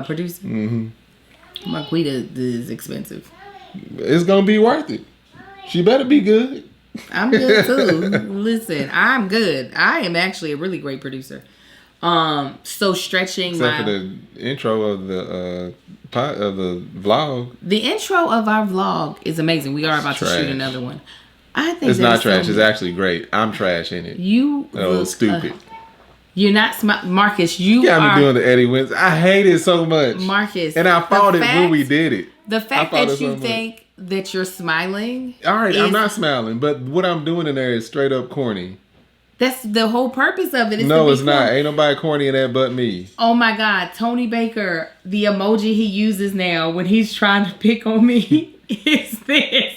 Producing. Marquita is expensive. It's gonna be worth it. She better be good. I'm good too. Listen, I'm good. I am actually a really great producer. So stretching except for the intro of the vlog. The intro of our vlog is amazing. We are about to shoot another one. I think it's not trash. It's actually great. I'm trash in it. You look stupid. You're not smart, Marcus. You got me doing the Eddie Wins. I hate it so much, Marcus. And I fought it when we did it. The fact that you think that you're smiling. All right, I'm not smiling, but what I'm doing in there is straight up corny. That's the whole purpose of it. No, it's not. Ain't nobody corny in that but me. Oh my God, Tony Baker, the emoji he uses now when he's trying to pick on me is this.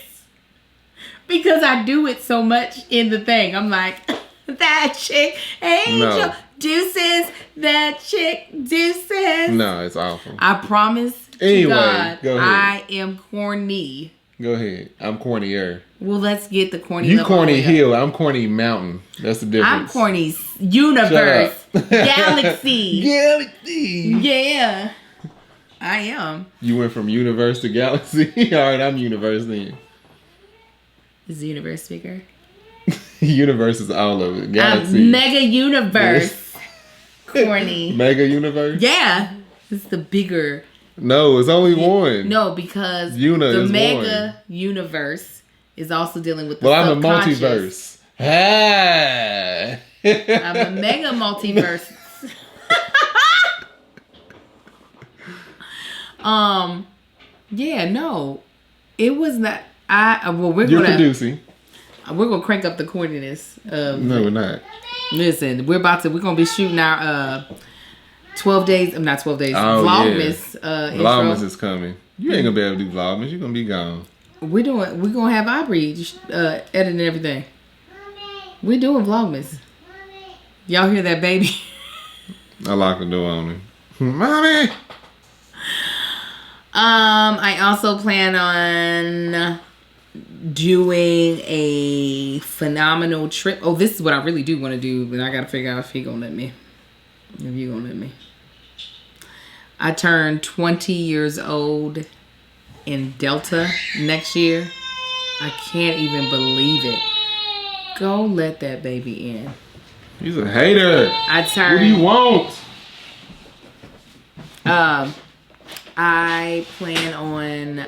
Because I do it so much in the thing. I'm like, that chick, Angel, deuces, that chick, deuces. No, it's awful. I promise anyway, God, go ahead. I am corny. Go ahead. I'm cornier. Well, let's get the corny. You corny hill. I'm corny mountain. That's the difference. I'm corny universe. Galaxy. Galaxy. Yeah. I am. You went from universe to galaxy? All right, I'm universe then. Is the universe bigger? Universe is all of it. Galaxy. Mega universe. Corny. Mega universe? Yeah. It's the bigger. No, it's only one. No, because the mega universe is also dealing with the I'm a multiverse. Ah. I'm a mega multiverse. Yeah, no. It was not. You're producing. We're gonna crank up the corniness. No, we're not. Listen, we're gonna be shooting our 12 days. Not 12 days. Vlogmas. Yeah. Vlogmas is coming. You ain't gonna be able to do Vlogmas. You're gonna be gone. We're gonna have Aubrey editing everything. We're doing Vlogmas. Y'all hear that, baby? I locked the door on him. Mommy. I also plan on doing a phenomenal trip. Oh, this is what I really do want to do, but I gotta figure out if he gonna let me. If you gonna let me. I turn 20 years old in Delta next year. I can't even believe it. Go let that baby in. He's a hater. What do you want? I plan on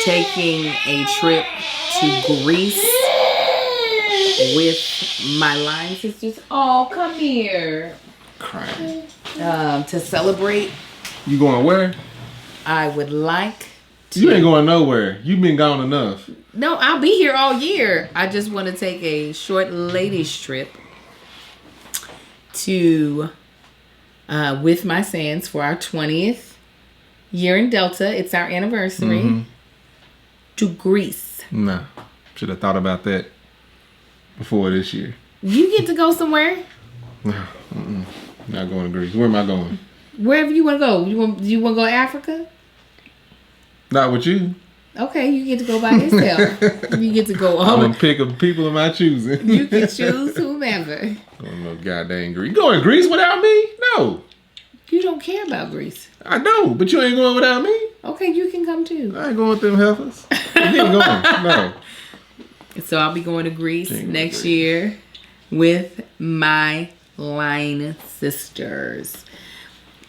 taking a trip to Greece with my line sisters. Oh, come here. Crying. To celebrate. You going where? I would like to. You ain't going nowhere. You been gone enough. No, I'll be here all year. I just want to take a short ladies trip to with my Sands for our 20th year in Delta. It's our anniversary. Mm-hmm. To Greece. Nah. Should have thought about that before this year. You get to go somewhere. No. Not going to Greece. Where am I going? Wherever you want to go. You want to go to Africa? Not with you. Okay, you get to go by yourself. You get to go. I'm gonna pick up people of my choosing. You can choose whomever. Going to goddamn Greece. You going to Greece without me? No. You don't care about Greece. I know, but you ain't going without me. Okay, you can come too. I ain't going with them heifers. You ain't going. No. So I'll be going to Greece next year with my line sisters.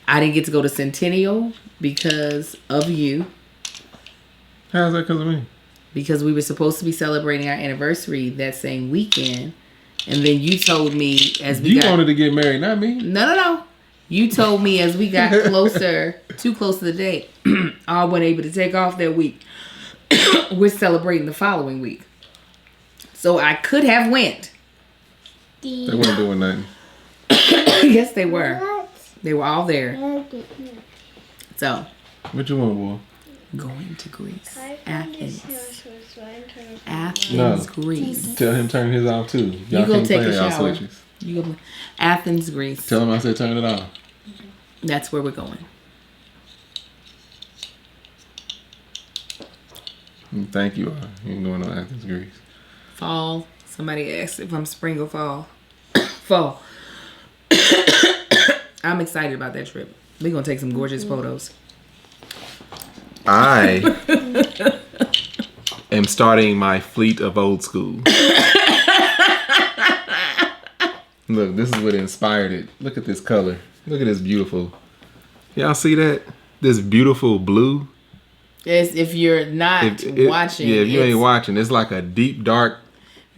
I didn't get to go to Centennial because of you. How's that because of me? Because we were supposed to be celebrating our anniversary that same weekend. And then you told me as we wanted to get married, not me. No. You told me as we got closer, too close to the date, I wasn't able to take off that week. We're celebrating the following week. So I could have went. They weren't doing nothing. Yes, they were. They were all there. So. What you want, boy? Going to Greece. Athens. No. Greece. Tell him turn his off too. Y'all you go can't take play a y'all shower. switches. You go. Athens, Greece. Tell him I said turn it off. That's where we're going. Thank you. You ain't going to Athens, Greece. Fall. Somebody asked if I'm spring or fall. Fall. I'm excited about that trip. We're going to take some gorgeous photos. I am starting my fleet of old school. Look, this is what inspired it. Look at this color. Look at this beautiful. Y'all see that? This beautiful blue. Yes, if you're not watching. Yeah, if you ain't watching, it's like a deep dark,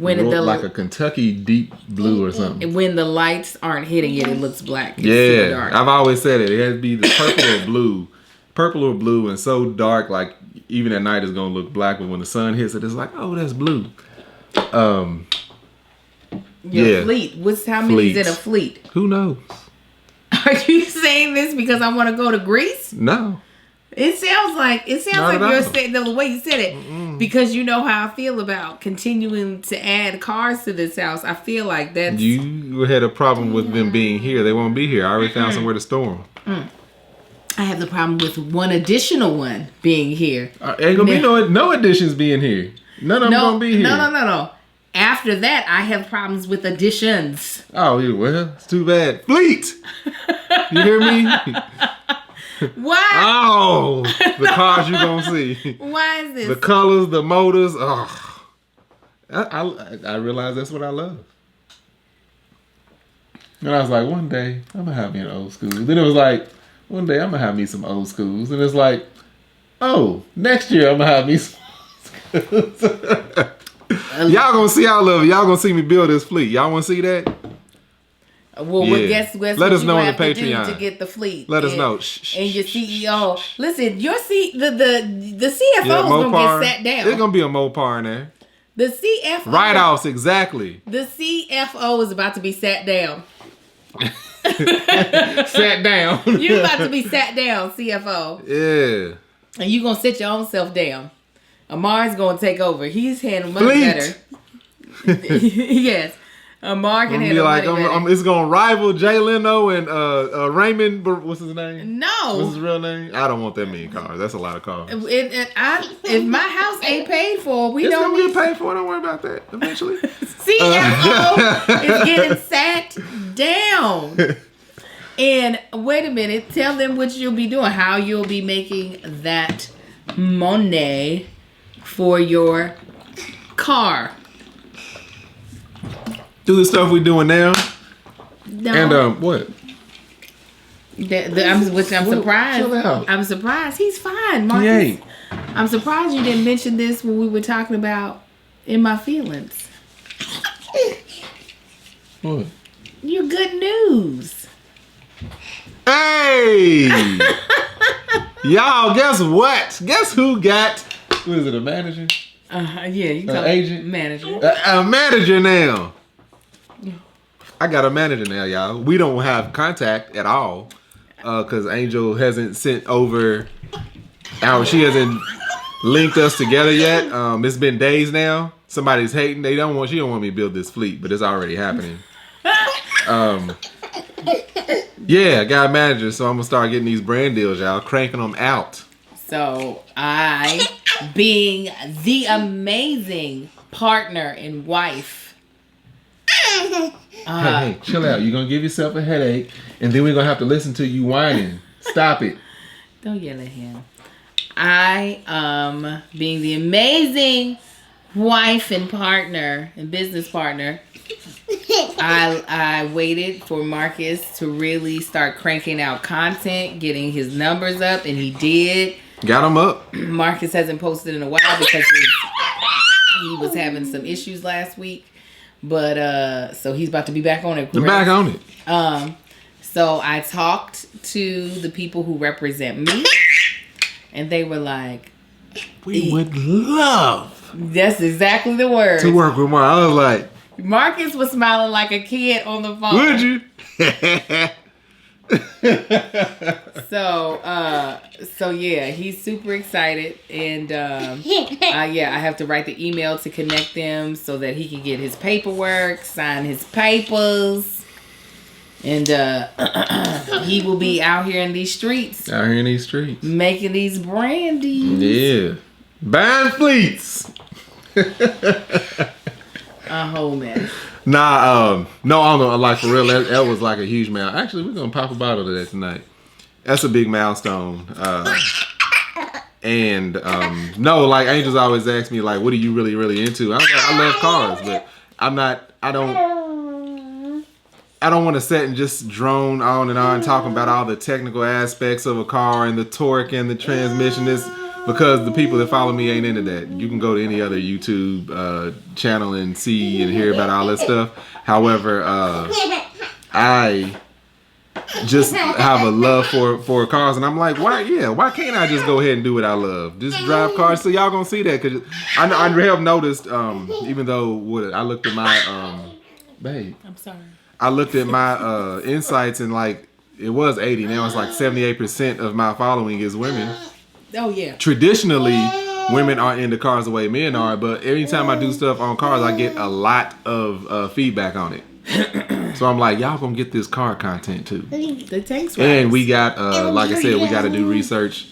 like a Kentucky deep blue or something. When the lights aren't hitting it, it looks black. It's super dark. I've always said it. It has to be the purple or blue, and so dark, like even at night it's gonna look black, but when the sun hits it, it's like, oh, that's blue. Your fleet. How many is in a fleet? Who knows? Are you saying this because I want to go to Greece? No. It sounds like you're saying the way you said it, because you know how I feel about continuing to add cars to this house. I feel like that's you had a problem with them being here. They won't be here. I already found somewhere to store them. I have the problem with one additional one being here. Ain't gonna be no additions being here. None of them gonna be here. No. After that, I have problems with additions. Oh, well, it's too bad. Fleet! You hear me? Why? Oh, the cars you gonna see. Why is this? The colors, the motors. Oh, I realized that's what I love. And I was like, one day I'm gonna have me an old school. Then it was like, one day I'm gonna have me some old schools. And it's like, oh, next year I'm gonna have me some old schools. Y'all gonna see I love it. Y'all gonna see me build this fleet. Y'all wanna see that? Well, guess let us know in the Patreon to get the fleet. Let us know. And your CEO. Listen, your the CFO is gonna get sat down. There's gonna be a Mopar in there. The CFO write-offs, exactly. The CFO is about to be sat down. Sat down. You're about to be sat down, CFO. Yeah. And you gonna sit your own self down. Amar's gonna take over. He's handling money better. Yes. Amar can handle money better. It's gonna rival Jay Leno and Raymond. What's his name? No. What's his real name? I don't want that many cars. That's a lot of cars. If my house ain't paid for, it's gonna get paid for. Don't worry about that. Eventually. CFO is getting sat down. And wait a minute. Tell them what you'll be doing. How you'll be making that money for your car. Do the stuff we're doing now. No. And what? I'm surprised. Chill out. I'm surprised. He's fine, Marcus. He ain't. I'm surprised you didn't mention this when we were talking about In My Feelings. What? Your good news. Hey! Y'all, guess what? Guess who got... What is it, a manager? Yeah, you call agent? Manager. A manager now. I got a manager now, y'all. We don't have contact at all. Because Angel hasn't sent over... She hasn't linked us together yet. It's been days now. Somebody's hating. She don't want me to build this fleet, but it's already happening. Yeah, I got a manager, so I'm gonna start getting these brand deals, y'all, cranking them out. So I, being the amazing partner and wife. Hey, chill out. You're gonna give yourself a headache, and then we're gonna have to listen to you whining. Stop it. Don't yell at him. I, being the amazing wife and partner and business partner, I waited for Marcus to really start cranking out content, getting his numbers up, and he did. Got him up. Marcus hasn't posted in a while because he was having some issues last week, but so he's about to be back on it. Correct? Back on it. So I talked to the people who represent me, and they were like, "We would love." That's exactly the word. To work with Mark. I was like, Marcus was smiling like a kid on the phone. Would you? So yeah, he's super excited, and I have to write the email to connect them so that he can get his paperwork, sign his papers, and he will be out here in these streets. Out here in these streets, making these brandies. Yeah, buying fleets. A whole mess. Nah, no, I don't know. Like for real, that was like a huge milestone. Actually, we're gonna pop a bottle of that tonight. That's a big milestone. No, like Angel's always ask me, like, what are you really into? I was like, I love cars, but I don't want to sit and just drone on and on talking about all the technical aspects of a car and the torque and the transmission. Because the people that follow me ain't into that. You can go to any other YouTube channel and see and hear about all that stuff. However, I just have a love for cars, and I'm like, why can't I just go ahead and do what I love? Just drive cars. So y'all gonna see that, because I have noticed, even though I looked at my babe. I'm sorry. I looked at my insights, and like it was 80. Now it's like 78% of my following is women. Oh yeah. Traditionally, women aren't into cars the way men are, but every time I do stuff on cars, I get a lot of feedback on it. So I'm like, y'all gonna get this car content too. The tanks. And we got, like I said, we got to do research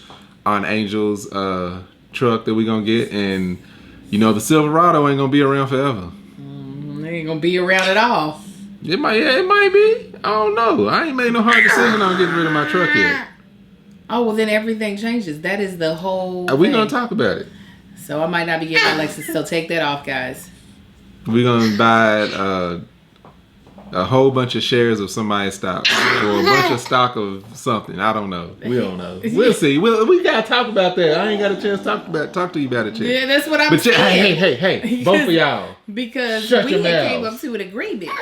on Angel's truck that we gonna get, and you know the Silverado ain't gonna be around forever. It ain't gonna be around at all. It might be. I don't know. I ain't made no hard decision on getting rid of my truck yet. Oh, well, then everything changes. That is the whole We're going to talk about it. So I might not be getting my Lexus, so take that off, guys. We're going to buy a whole bunch of shares of somebody's stock. Or a bunch of stock of something. I don't know. We don't know. We'll see. We got to talk about that. I ain't got a chance to talk to you about it, Chick. Yeah, that's what I'm saying. Hey. Both of y'all. Because Shut we your came mouths. up to an agreement.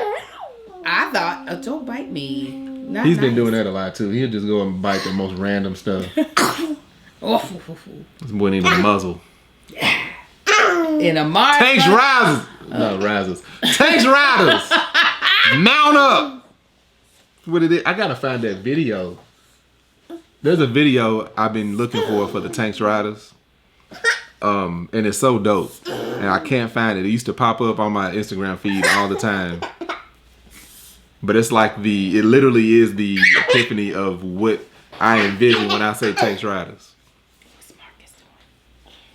I thought, oh, don't bite me. Not He's nice. been doing that a lot too. He'll just go and bite the most random stuff. This boy need a muzzle. In a Mars. Tanks rises. No, rises. Tanks riders. Mount up. What it is? I gotta find that video. There's a video I've been looking for the Tanks riders. And it's so dope. And I can't find it. It used to pop up on my Instagram feed all the time. But it's like it literally is the epiphany of what I envision when I say Tanks riders. What's Marcus doing?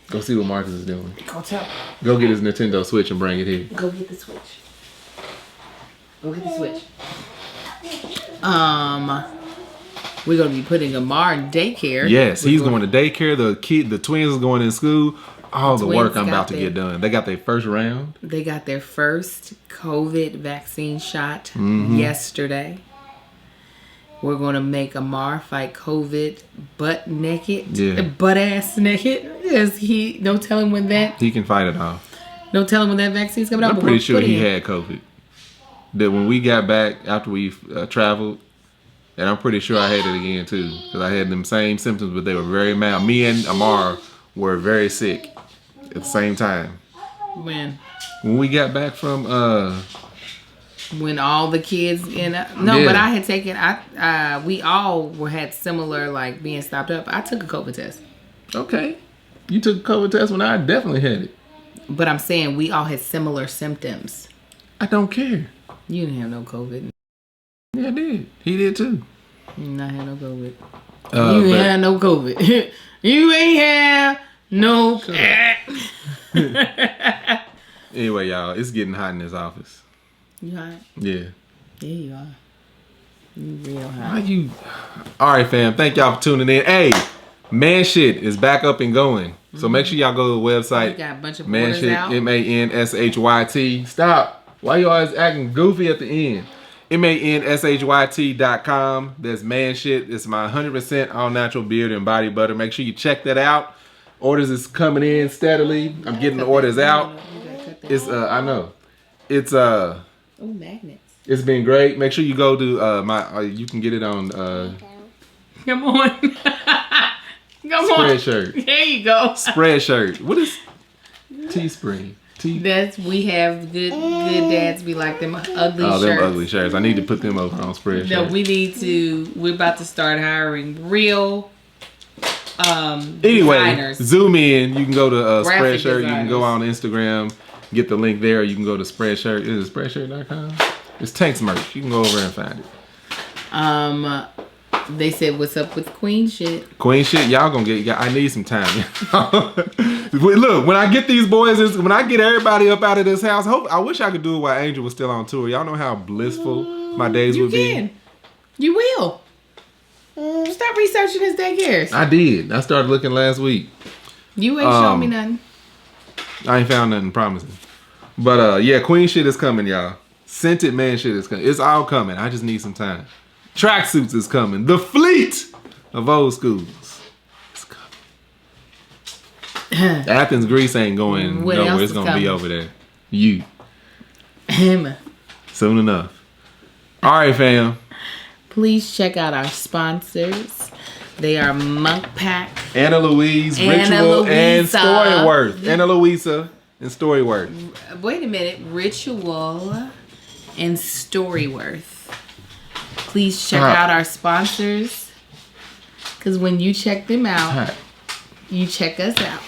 Go see what Marcus is doing. Go tell. Go get his Nintendo Switch and bring it here. Go get the Switch. Go get the Switch. We're gonna be putting Amar in daycare. Yes, he's going to daycare. The twins is going in school. All the work I'm about to get done. They got their first round. They got their first COVID vaccine shot yesterday. We're going to make Amar fight COVID butt naked. Yeah. Butt ass naked. Yes, no telling when that. He can fight it off. No telling when that vaccine's coming out. I'm pretty sure he had COVID. that when we got back after we traveled, and I'm pretty sure I had it again too, because I had them same symptoms, but they were very mild. Me and Amar were very sick at the same time. When we got back from when all the kids but I had taken we all had similar like being stopped up. I took a COVID test. Okay, you took a COVID test when I definitely had it. But I'm saying we all had similar symptoms. I don't care. You didn't have no COVID. Yeah, I did. He did too. I had no COVID. You ain't had no COVID. You ain't have no. Anyway, y'all, it's getting hot in this office. You hot? Yeah. Yeah, you are. You real hot. Why you? All right, fam. Thank y'all for tuning in. Hey, Man Shit is back up and going. So make sure y'all go to the website. We got a bunch of Man orders Shit, out. MANSHYT. Stop. Why you always acting goofy at the end? MANSHYT.com. That's Man Shit. It's my 100% all natural beard and body butter. Make sure you check that out. Orders is coming in steadily. I'm getting the orders out. It's I know. It's magnets. It's been great. Make sure you go to my you can get it on Come on. Come on. Spreadshirt. There you go. Spreadshirt. What is Teespring? We have good dads be like them ugly shirts. Oh, them ugly shirts. I need to put them over on Spreadshirt. No, we're about to start hiring real anyway, designers. Zoom in. You can go to Graphic Spreadshirt. You can designers. go on Instagram, get the link there. You can go to Spreadshirt. Is it Spreadshirt.com? It's Tank's merch. You can go over and find it. They said, "What's up with Queen shit?" Queen shit, y'all gonna get. I need some time. Look, when I get these boys, when I get everybody up out of this house, I wish I could do it while Angel was still on tour. Y'all know how blissful my days would be. You will. Stop researching his daycares. I did. I started looking last week. You ain't showing me nothing. I ain't found nothing promising. But yeah, Queen shit is coming, y'all. Scented Man shit is coming. It's all coming. I just need some time. Tracksuits is coming. The fleet of old schools is coming. Athens, Greece ain't going nowhere. It's going to be over there. You. Him. Soon enough. All right, fam. Please check out our sponsors. They are Monk Pack, Anna Louise, Ritual, and StoryWorth. Anna Louisa and StoryWorth. Wait a minute. Ritual and StoryWorth. Please check out our sponsors. Because when you check them out, you check us out.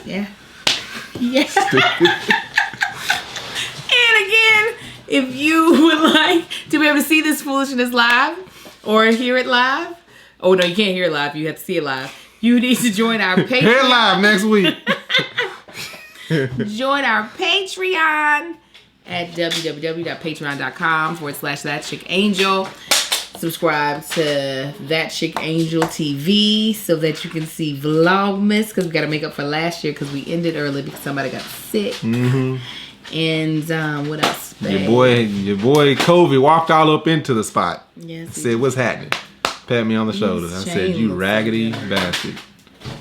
Yeah. Yeah. And again, if you would like to be able to see this foolishness live or hear it live. Oh, no, you can't hear it live. You have to see it live. You need to join our Patreon. Hear it live next week. Join our Patreon at www.patreon.com/thatchickangel. Subscribe to That Chick Angel TV so that you can see Vlogmas, because we got to make up for last year because we ended early because somebody got sick. Mm-hmm. And what else? Your boy Kobe walked all up into the spot. Yes. Said, "What's happening?" Pat me on the shoulder. I said, "You raggedy bastard."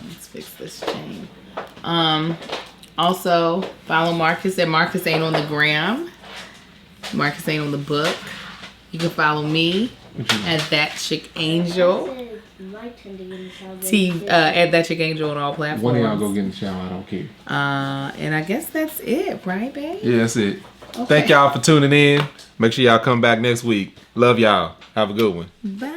Let's fix this chain. Also, follow Marcus at Marcus Ain't on the Gram. Marcus Ain't on the book. You can follow me at That Chick Angel. At That Chick Angel on all platforms. One of y'all go get in the shower. I don't care. And I guess that's it, right, babe? Yeah, that's it. Okay. Thank y'all for tuning in. Make sure y'all come back next week. Love y'all. Have a good one. Bye.